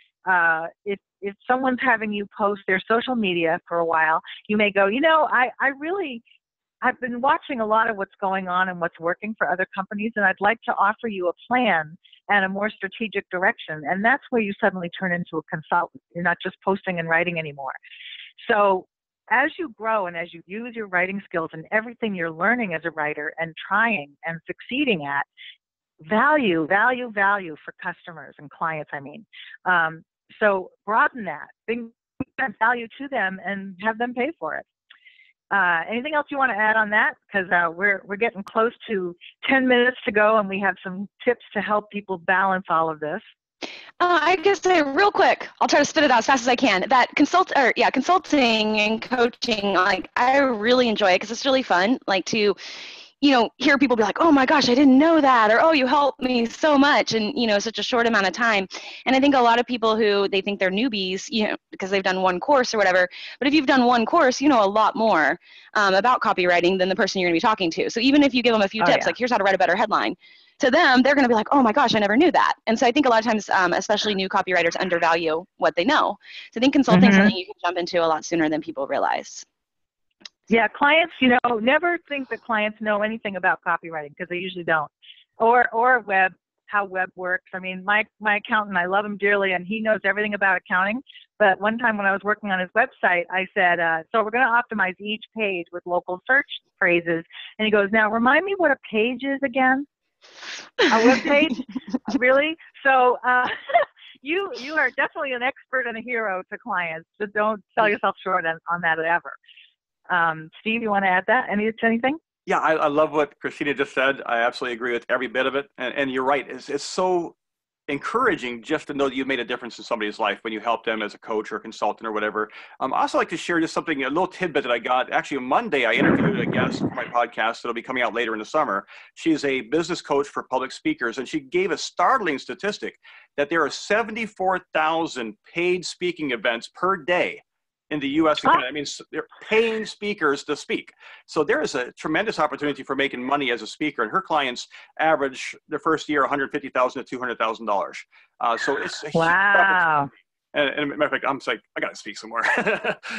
If someone's having you post their social media for a while, you may go, I've been watching a lot of what's going on and what's working for other companies, and I'd like to offer you a plan and a more strategic direction. And that's where you suddenly turn into a consultant. You're not just posting and writing anymore. So as you grow and as you use your writing skills and everything you're learning as a writer and trying and succeeding at, value for customers and clients, so broaden that, bring that value to them and have them pay for it. Anything else you want to add on that? Because we're getting close to 10 minutes to go, and we have some tips to help people balance all of this. I guess real quick, I'll try to spit it out as fast as I can. That consulting and coaching, I really enjoy it because it's really fun. To hear people be like, oh my gosh, I didn't know that, or oh, you helped me so much in, such a short amount of time. And I think a lot of people who they think they're newbies, because they've done one course or whatever, but if you've done one course, you know a lot more about copywriting than the person you're going to be talking to. So even if you give them a few tips, like here's how to write a better headline, to them, they're going to be like, oh my gosh, I never knew that. And so I think a lot of times, especially new copywriters, undervalue what they know. So I think consulting is something you can jump into a lot sooner than people realize. Yeah, clients, never think that clients know anything about copywriting, because they usually don't. Or web, how web works. My accountant, I love him dearly, and he knows everything about accounting. But one time when I was working on his website, I said, so we're going to optimize each page with local search phrases. And he goes, now remind me what a page is again? A web page? Really? So you are definitely an expert and a hero to clients. So don't sell yourself short on that ever. Steve, you want to add that? Anything? Yeah, I love what Christina just said. I absolutely agree with every bit of it. And you're right. It's so encouraging just to know that you've made a difference in somebody's life when you help them as a coach or consultant or whatever. I also like to share just a little tidbit that I got. Actually, on Monday, I interviewed a guest for my podcast that'll be coming out later in the summer. She's a business coach for public speakers, and she gave a startling statistic that there are 74,000 paid speaking events per day in the U.S. and Canada. They're paying speakers to speak. So there is a tremendous opportunity for making money as a speaker. And her clients average their first year $150,000 to $200,000. So it's a wow. And as a matter of fact, I'm like, I got to speak somewhere.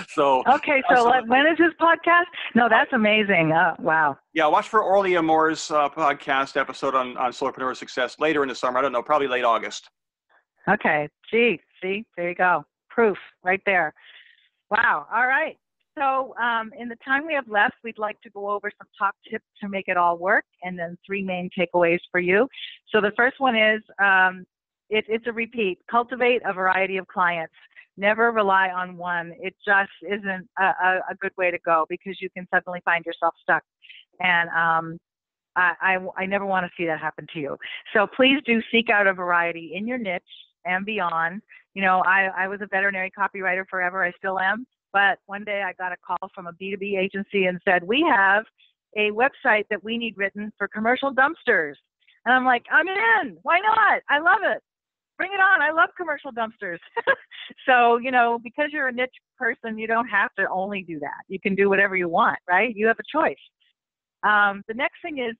So when is this podcast? No, that's amazing. Wow. Yeah, watch for Orly Moore's podcast episode on solopreneur success later in the summer. I don't know, probably late August. Okay. Gee, see, there you go. Proof right there. Wow. All right. So in the time we have left, we'd like to go over some top tips to make it all work, and then 3 main takeaways for you. So the first one is, it's a repeat. Cultivate a variety of clients. Never rely on one. It just isn't a good way to go, because you can suddenly find yourself stuck. And I never want to see that happen to you. So please do seek out a variety in your niche and beyond. I was a veterinary copywriter forever. I still am. But one day I got a call from a B2B agency and said, we have a website that we need written for commercial dumpsters. And I'm like, I'm in. Why not? I love it. Bring it on. I love commercial dumpsters. So, because you're a niche person, you don't have to only do that. You can do whatever you want, right? You have a choice. The next thing is,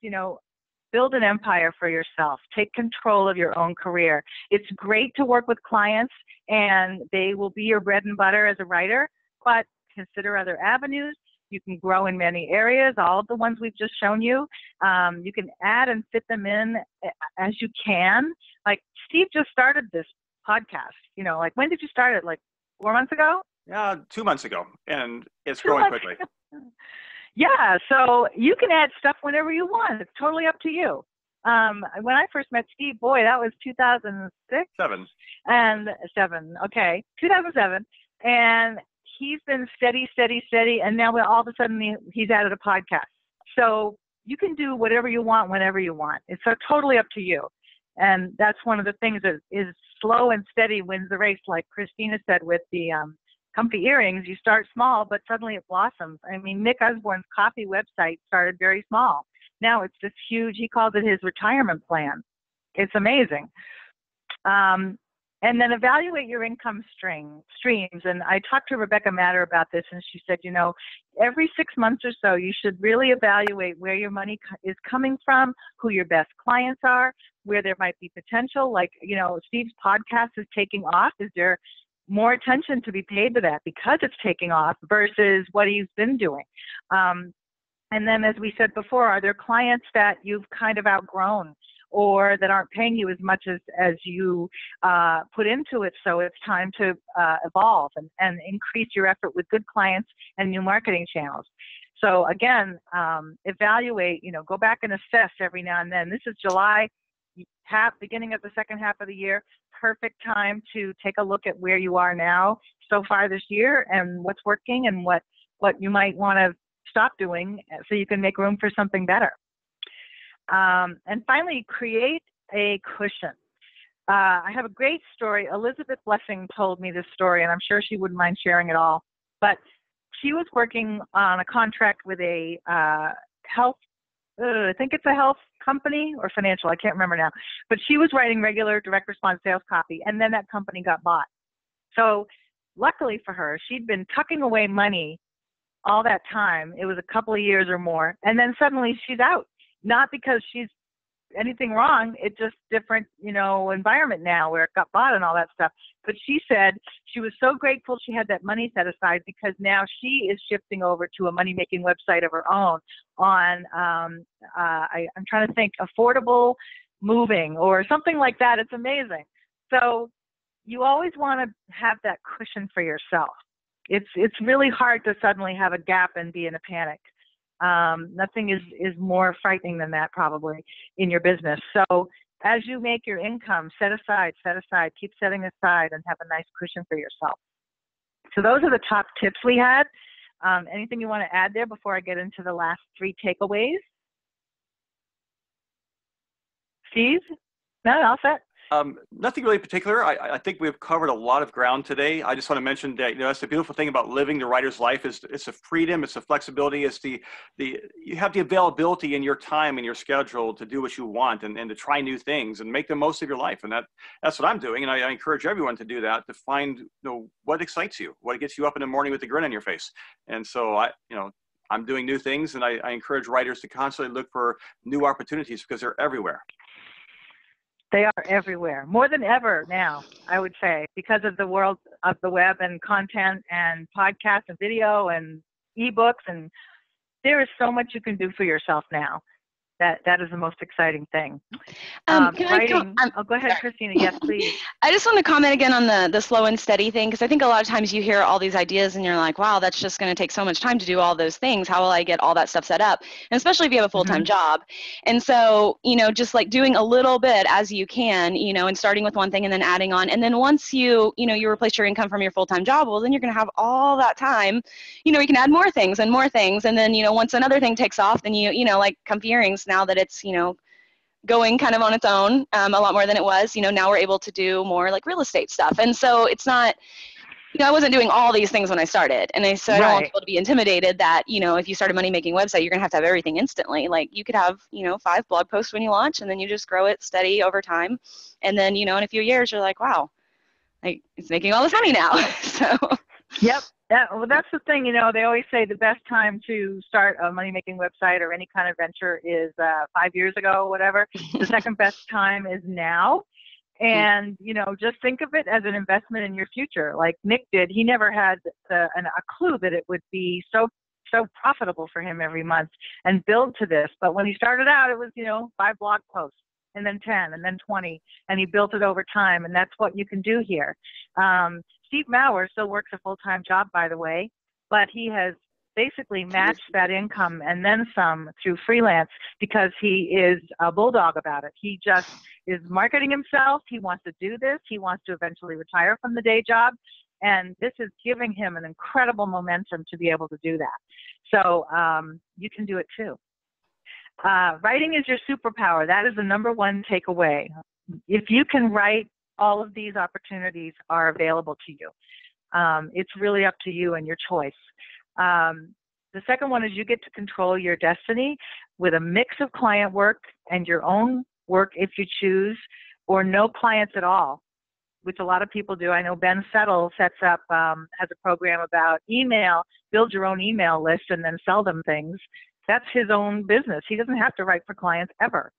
build an empire for yourself. Take control of your own career. It's great to work with clients, and they will be your bread and butter as a writer, but consider other avenues. You can grow in many areas, all of the ones we've just shown you. You can add and fit them in as you can. Like Steve just started this podcast. When did you start it? Like 4 months ago? Yeah, 2 months ago, and it's growing quickly. Yeah, so you can add stuff whenever you want. It's totally up to you. When I first met Steve, boy, that was 2006? 2007, okay. 2007. And he's been steady. And now all of a sudden he's added a podcast. So you can do whatever you want, whenever you want. It's totally up to you. And that's one of the things that is slow and steady wins the race, like Christina said with the comfy earrings. You start small, but suddenly it blossoms. Nick Osborne's coffee website started very small. Now it's this huge, he calls it his retirement plan. It's amazing. And then evaluate your income streams. And I talked to Rebecca Matter about this, and she said, every 6 months or so, you should really evaluate where your money is coming from, who your best clients are, where there might be potential? Like, Steve's podcast is taking off. Is there more attention to be paid to that because it's taking off versus what he's been doing? And then, as we said before, are there clients that you've kind of outgrown or that aren't paying you as much as you put into it? So it's time to evolve and increase your effort with good clients and new marketing channels. So again, evaluate, go back and assess every now and then. This is July, beginning of the second half of the year, perfect time to take a look at where you are now so far this year and what's working and what you might want to stop doing so you can make room for something better. And finally, create a cushion. I have a great story. Elizabeth Blessing told me this story, and I'm sure she wouldn't mind sharing it all. But she was working on a contract with a health, I think it's a health company or financial, I can't remember now. But she was writing regular direct response sales copy, and then that company got bought. So luckily for her, she'd been tucking away money all that time. It was a couple of years or more. And then suddenly she's out. Not because she's anything wrong. It's just different, environment now where it got bought and all that stuff. But she said she was so grateful she had that money set aside because now she is shifting over to a money-making website of her own on, I'm trying to think, affordable moving or something like that. It's amazing. So you always want to have that cushion for yourself. It's really hard to suddenly have a gap and be in a panic. Nothing is more frightening than that probably in your business. So as you make your income, set aside, keep setting aside and have a nice cushion for yourself. So those are the top tips we had. Anything you want to add there before I get into the last 3 takeaways? Steve? No, all set. Nothing really particular. I think we've covered a lot of ground today. I just want to mention that, that's the beautiful thing about living the writer's life is it's the freedom, it's the flexibility, it's you have the availability in your time and your schedule to do what you want and to try new things and make the most of your life. And that's what I'm doing. And I encourage everyone to do that, to find, what excites you, what gets you up in the morning with a grin on your face. And so I'm doing new things, and I encourage writers to constantly look for new opportunities because they're everywhere. They are everywhere, more than ever now, I would say, because of the world of the web and content and podcasts and video and ebooks. And there is so much you can do for yourself now. That is the most exciting thing. Writing. Go ahead, Christina. Yes, please. I just want to comment again on the slow and steady thing, because I think a lot of times you hear all these ideas and you're like, wow, that's just going to take so much time to do all those things. How will I get all that stuff set up? And especially if you have a full-time job. And so, just like doing a little bit as you can, and starting with one thing and then adding on. And then once you replace your income from your full-time job, well, then you're going to have all that time, you can add more things. And then, once another thing takes off, then like Comfy Earrings, now that it's, going kind of on its own a lot more than it was, now we're able to do more like real estate stuff. And so it's not, I wasn't doing all these things when I started. And I don't want people to be intimidated that, if you start a money-making website, you're going to have everything instantly. Like you could have, 5 blog posts when you launch, and then you just grow it steady over time. And then, in a few years, you're like, wow, like it's making all this money now. So. Yep. Well, that's the thing, they always say the best time to start a money-making website or any kind of venture is 5 years ago, whatever. The second best time is now. And, just think of it as an investment in your future. Like Nick did, he never had a clue that it would be so profitable for him every month and build to this. But when he started out, it was, 5 blog posts and then 10 and then 20, and he built it over time. And that's what you can do here. Steve Maurer still works a full-time job, by the way, but he has basically matched that income and then some through freelance because he is a bulldog about it. He just is marketing himself. He wants to do this. He wants to eventually retire from the day job. And this is giving him an incredible momentum to be able to do that. So you can do it too. Writing is your superpower. That is the number 1 takeaway. If you can write, all of these opportunities are available to you. It's really up to you and your choice. The second one is you get to control your destiny with a mix of client work and your own work if you choose, or no clients at all, which a lot of people do. I know Ben Settle sets up, has a program about email, build your own email list and then sell them things. That's his own business. He doesn't have to write for clients ever.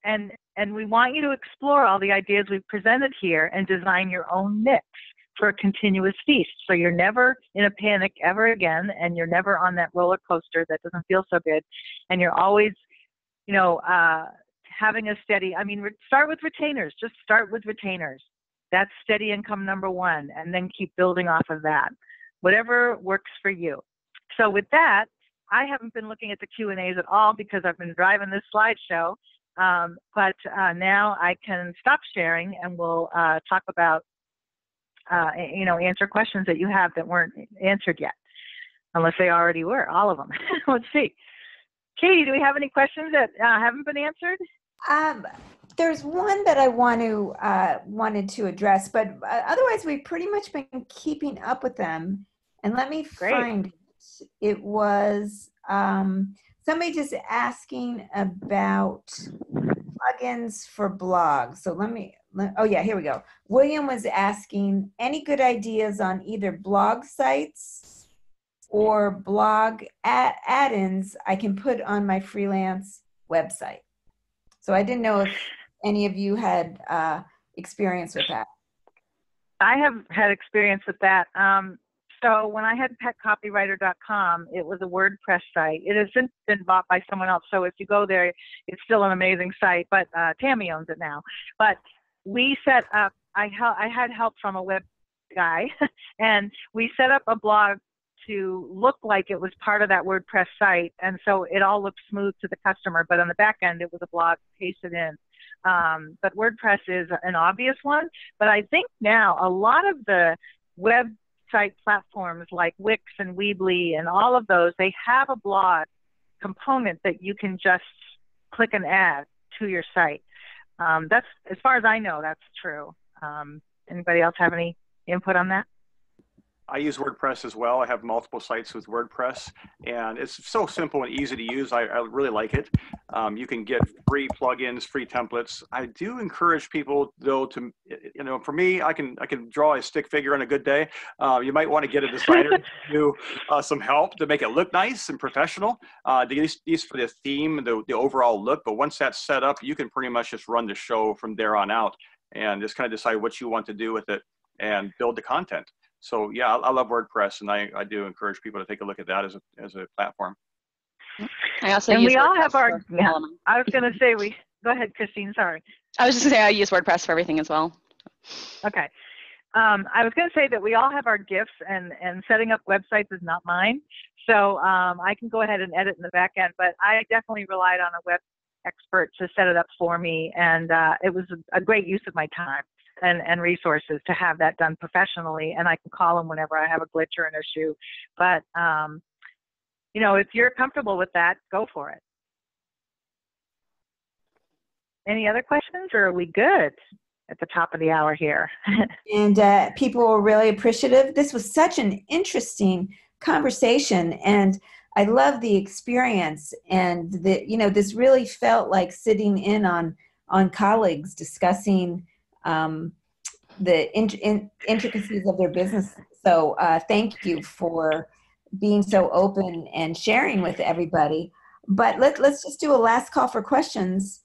and we want you to explore all the ideas we've presented here and design your own mix for a continuous feast. So you're never in a panic ever again, and you're never on that roller coaster that doesn't feel so good. And you're always, having a steady, start with retainers. Just start with retainers. That's steady income number one, and then keep building off of that. Whatever works for you. So with that, I haven't been looking at the Q&As at all because I've been driving this slideshow. But now I can stop sharing, and we'll talk about, answer questions that you have that weren't answered yet, unless they already were, all of them. Let's see. Katie, do we have any questions that haven't been answered? There's one that I wanted to address, but otherwise we've pretty much been keeping up with them. And let me find it. It was somebody just asking about plugins for blogs. So here we go. William was asking, any good ideas on either blog sites or blog add-ins I can put on my freelance website? So I didn't know if any of you had experience with that. I have had experience with that. So when I had petcopywriter.com, it was a WordPress site. It has since been bought by someone else. So if you go there, it's still an amazing site, but Tammy owns it now. But we set up, I had help from a web guy, and we set up a blog to look like it was part of that WordPress site. And so it all looked smooth to the customer, but on the back end, it was a blog pasted in. But WordPress is an obvious one. But I think now a lot of the website platforms like Wix and Weebly and all of those, they have a blog component that you can just click and add to your site. That's, as far as I know, that's true. Anybody else have any input on that? I use WordPress as well. I have multiple sites with WordPress, and it's so simple and easy to use. I really like it. You can get free plugins, free templates. I do encourage people, though, to, for me, I can draw a stick figure on a good day. You might want to get a designer to do some help to make it look nice and professional, at least for the theme, the overall look. But once that's set up, you can pretty much just run the show from there on out and just kind of decide what you want to do with it and build the content. So yeah, I love WordPress, and I do encourage people to take a look at that as a platform. I also and use we all WordPress have our. for all of mine. I was going to say Go ahead, Christine. Sorry. I was just going to say I use WordPress for everything as well. Okay. I was going to say that we all have our gifts, and setting up websites is not mine. So I can go ahead and edit in the back end, but I definitely relied on a web expert to set it up for me, and it was a great use of my time and resources to have that done professionally. And I can call them whenever I have a glitch or an issue. But, if you're comfortable with that, go for it. Any other questions, or are we good at the top of the hour here? And people were really appreciative. This was such an interesting conversation, and I love the experience. And this really felt like sitting in on colleagues discussing the intricacies of their business. So thank you for being so open and sharing with everybody. But let's just do a last call for questions.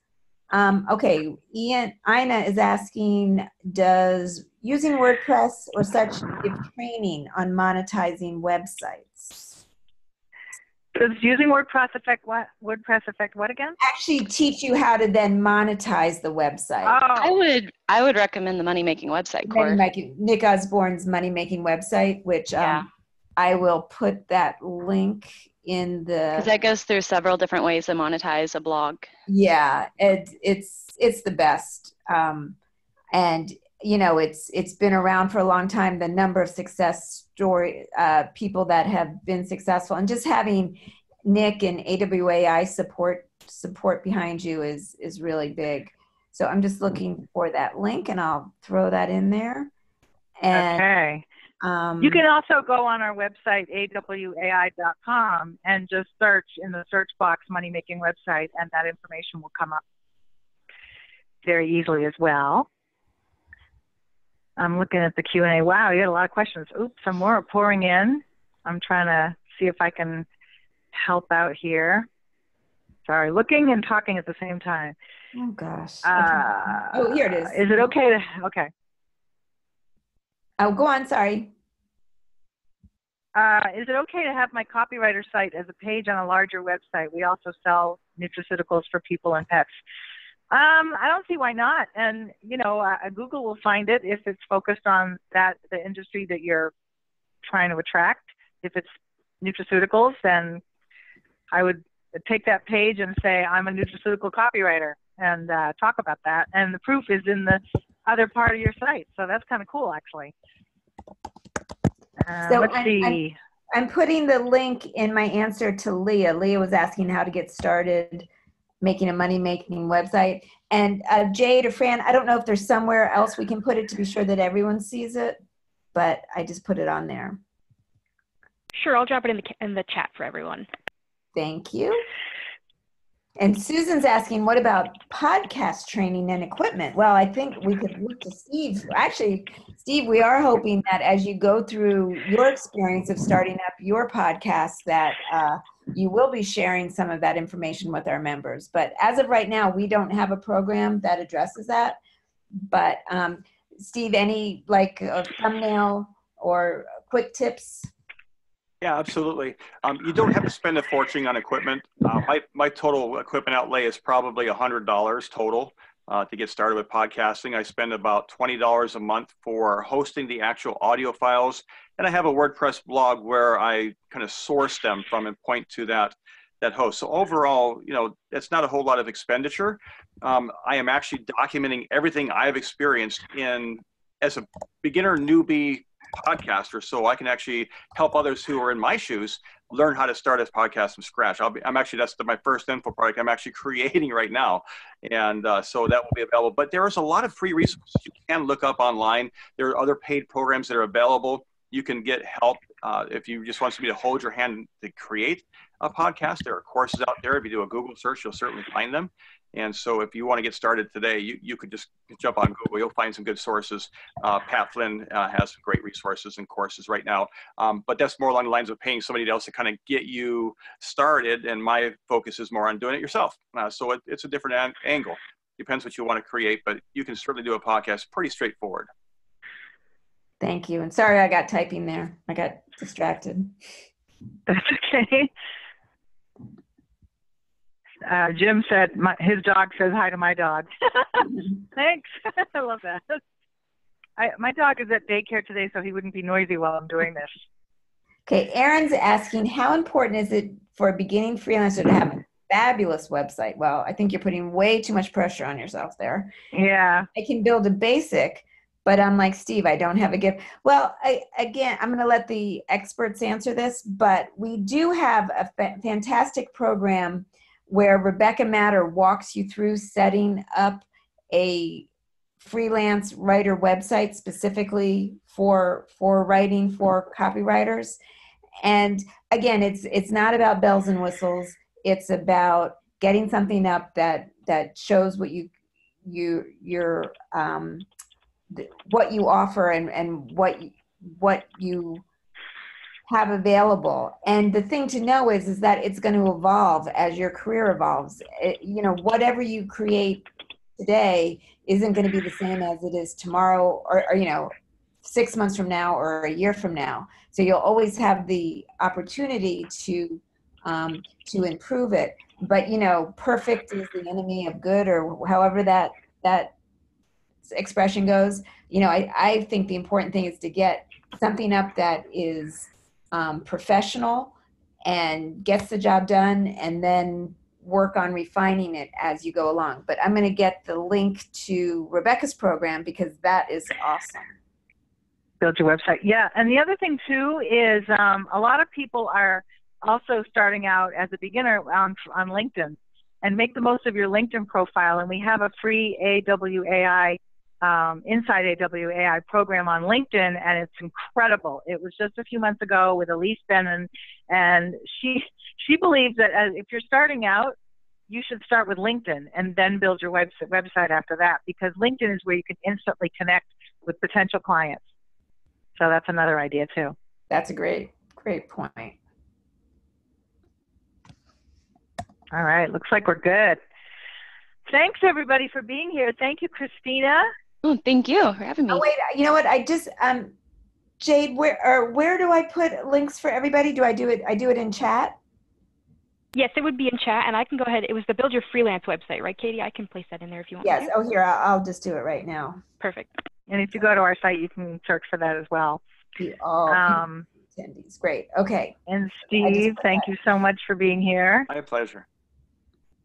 Okay, Ina is asking, does using WordPress or such give training on monetizing websites? Does using WordPress affect what? WordPress affect what again? Actually teach you how to then monetize the website. Oh. I would recommend the Money Making Website course. Nick Osborne's Money Making Website, which I will put that link in the. Because that goes through several different ways to monetize a blog. Yeah, it's the best, and it's been around for a long time. The number of success story people that have been successful, and just having Nick and AWAI support behind you is really big. So I'm just looking for that link, and I'll throw that in there. And, okay. You can also go on our website, awai.com, and just search in the search box Money Making Website, and that information will come up very easily as well. I'm looking at the Q&A. Wow, you had a lot of questions. Oops, some more are pouring in. I'm trying to see if I can help out here. Sorry, looking and talking at the same time. Oh gosh. Oh, here it is. Is it okay to, okay. Oh, go on. Sorry. Is it okay to have my copywriter site as a page on a larger website? We also sell nutraceuticals for people and pets. I don't see why not. And, you know, Google will find it if it's focused on the industry that you're trying to attract. If it's nutraceuticals, then I would take that page and say, I'm a nutraceutical copywriter, and talk about that. And the proof is in the other part of your site. So that's kind of cool, actually. So let's see. I'm putting the link in my answer to Leah. Leah was asking how to get started making a money-making website. And Jade or Fran, I don't know if there's somewhere else we can put it to be sure that everyone sees it, but I just put it on there. Sure, I'll drop it in the chat for everyone. Thank you. And Susan's asking, what about podcast training and equipment? Well, I think we could look to Steve. Actually, Steve, we are hoping that as you go through your experience of starting up your podcast, that you will be sharing some of that information with our members. But as of right now, we don't have a program that addresses that. But Steve, any like thumbnail or quick tips? Yeah, absolutely. You don't have to spend a fortune on equipment. My total equipment outlay is probably $100 total to get started with podcasting. I spend about $20 a month for hosting the actual audio files. And I have a WordPress blog where I kind of source them from and point to that host. So overall, you know, it's not a whole lot of expenditure. I am actually documenting everything I've experienced as a beginner newbie podcaster, so I can actually help others who are in my shoes learn how to start a podcast from scratch. That's my first info product I'm actually creating right now, and so that will be available. But there is a lot of free resources you can look up online. There are other paid programs that are available. You can get help if you just want somebody to hold your hand to create a podcast. There are courses out there. If you do a Google search, you'll certainly find them. And so if you want to get started today, you could just jump on Google. You'll find some good sources. Pat Flynn has some great resources and courses right now. But that's more along the lines of paying somebody else to kind of get you started. And my focus is more on doing it yourself. So it's a different angle. Depends what you want to create, but you can certainly do a podcast pretty straightforward. Thank you. And sorry I got typing there. I got distracted. That's okay. Jim said his dog says hi to my dog. Thanks. I love that. My dog is at daycare today, so he wouldn't be noisy while I'm doing this. Okay, Aaron's asking, how important is it for a beginning freelancer to have a fabulous website? Well, I think you're putting way too much pressure on yourself there. Yeah. I can build a basic, but I'm like, Steve, I don't have a gift. Well, I'm going to let the experts answer this, but we do have a fantastic program where Rebecca Matter walks you through setting up a freelance writer website specifically for writing for copywriters. And again, it's not about bells and whistles. It's about getting something up that shows what what you offer and what you have available. And the thing to know is that it's going to evolve as your career evolves. Whatever you create today isn't going to be the same as it is tomorrow or 6 months from now or a year from now. So you'll always have the opportunity to improve it. But perfect is the enemy of good, or however that expression goes. I think the important thing is to get something up that is professional and gets the job done, and then work on refining it as you go along. But I'm going to get the link to Rebecca's program because that is awesome. Build your website. Yeah. And the other thing too is a lot of people are also starting out as a beginner on LinkedIn, and make the most of your LinkedIn profile. And we have a free AWAI Inside AWAI program on LinkedIn, and it's incredible. It was just a few months ago with Elise Bennon, and she believes that if you're starting out, you should start with LinkedIn and then build your website after that, because LinkedIn is where you can instantly connect with potential clients. So that's another idea too. That's a great point. All right, looks like we're good. Thanks, everybody, for being here. Thank you, Christina. Oh, thank you for having me. Oh, wait, you know what? I just, Jade, where do I put links for everybody? Do I do it in chat? Yes, it would be in chat, and I can go ahead. It was the Build Your Freelance website, right, Katie? I can place that in there if you want me Yes. to. Oh, here, I'll just do it right now. Perfect. And if you go to our site, you can search for that as well. Attendees. Great. Okay. And Steve, thank you so much for being here. My pleasure.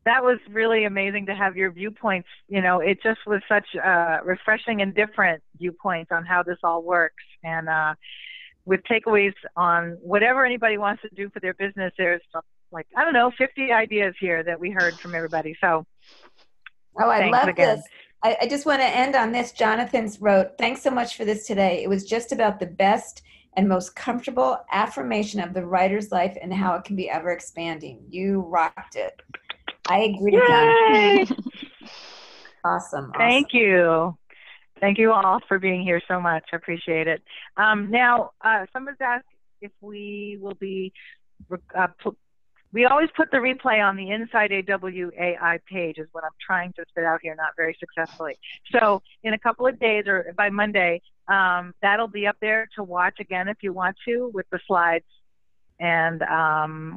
That was really amazing to have your viewpoints. You know, it just was such refreshing and different viewpoints on how this all works. And with takeaways on whatever anybody wants to do for their business, there's like, I don't know, 50 ideas here that we heard from everybody. So I love again. this. I just want to end on this. Jonathan wrote, thanks so much for this today. It was just about the best and most comfortable affirmation of the writer's life and how it can be ever expanding. You rocked it. I agree, Jonathan. Awesome. Thank you. Thank you all for being here so much. I appreciate it. Now, someone's asked if we will be, we always put the replay on the Inside AWAI page is what I'm trying to spit out here, not very successfully. So in a couple of days or by Monday, that'll be up there to watch again if you want to with the slides. And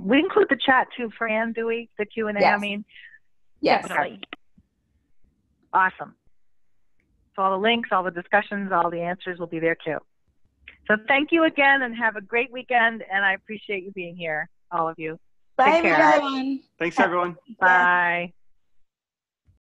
we include the chat too, Fran, do we? The Q&A, yes. I mean? Yes. Definitely. Awesome. So all the links, all the discussions, all the answers will be there too. So thank you again and have a great weekend. And I appreciate you being here, all of you. Bye, Take care. everyone. Thanks, everyone. Bye.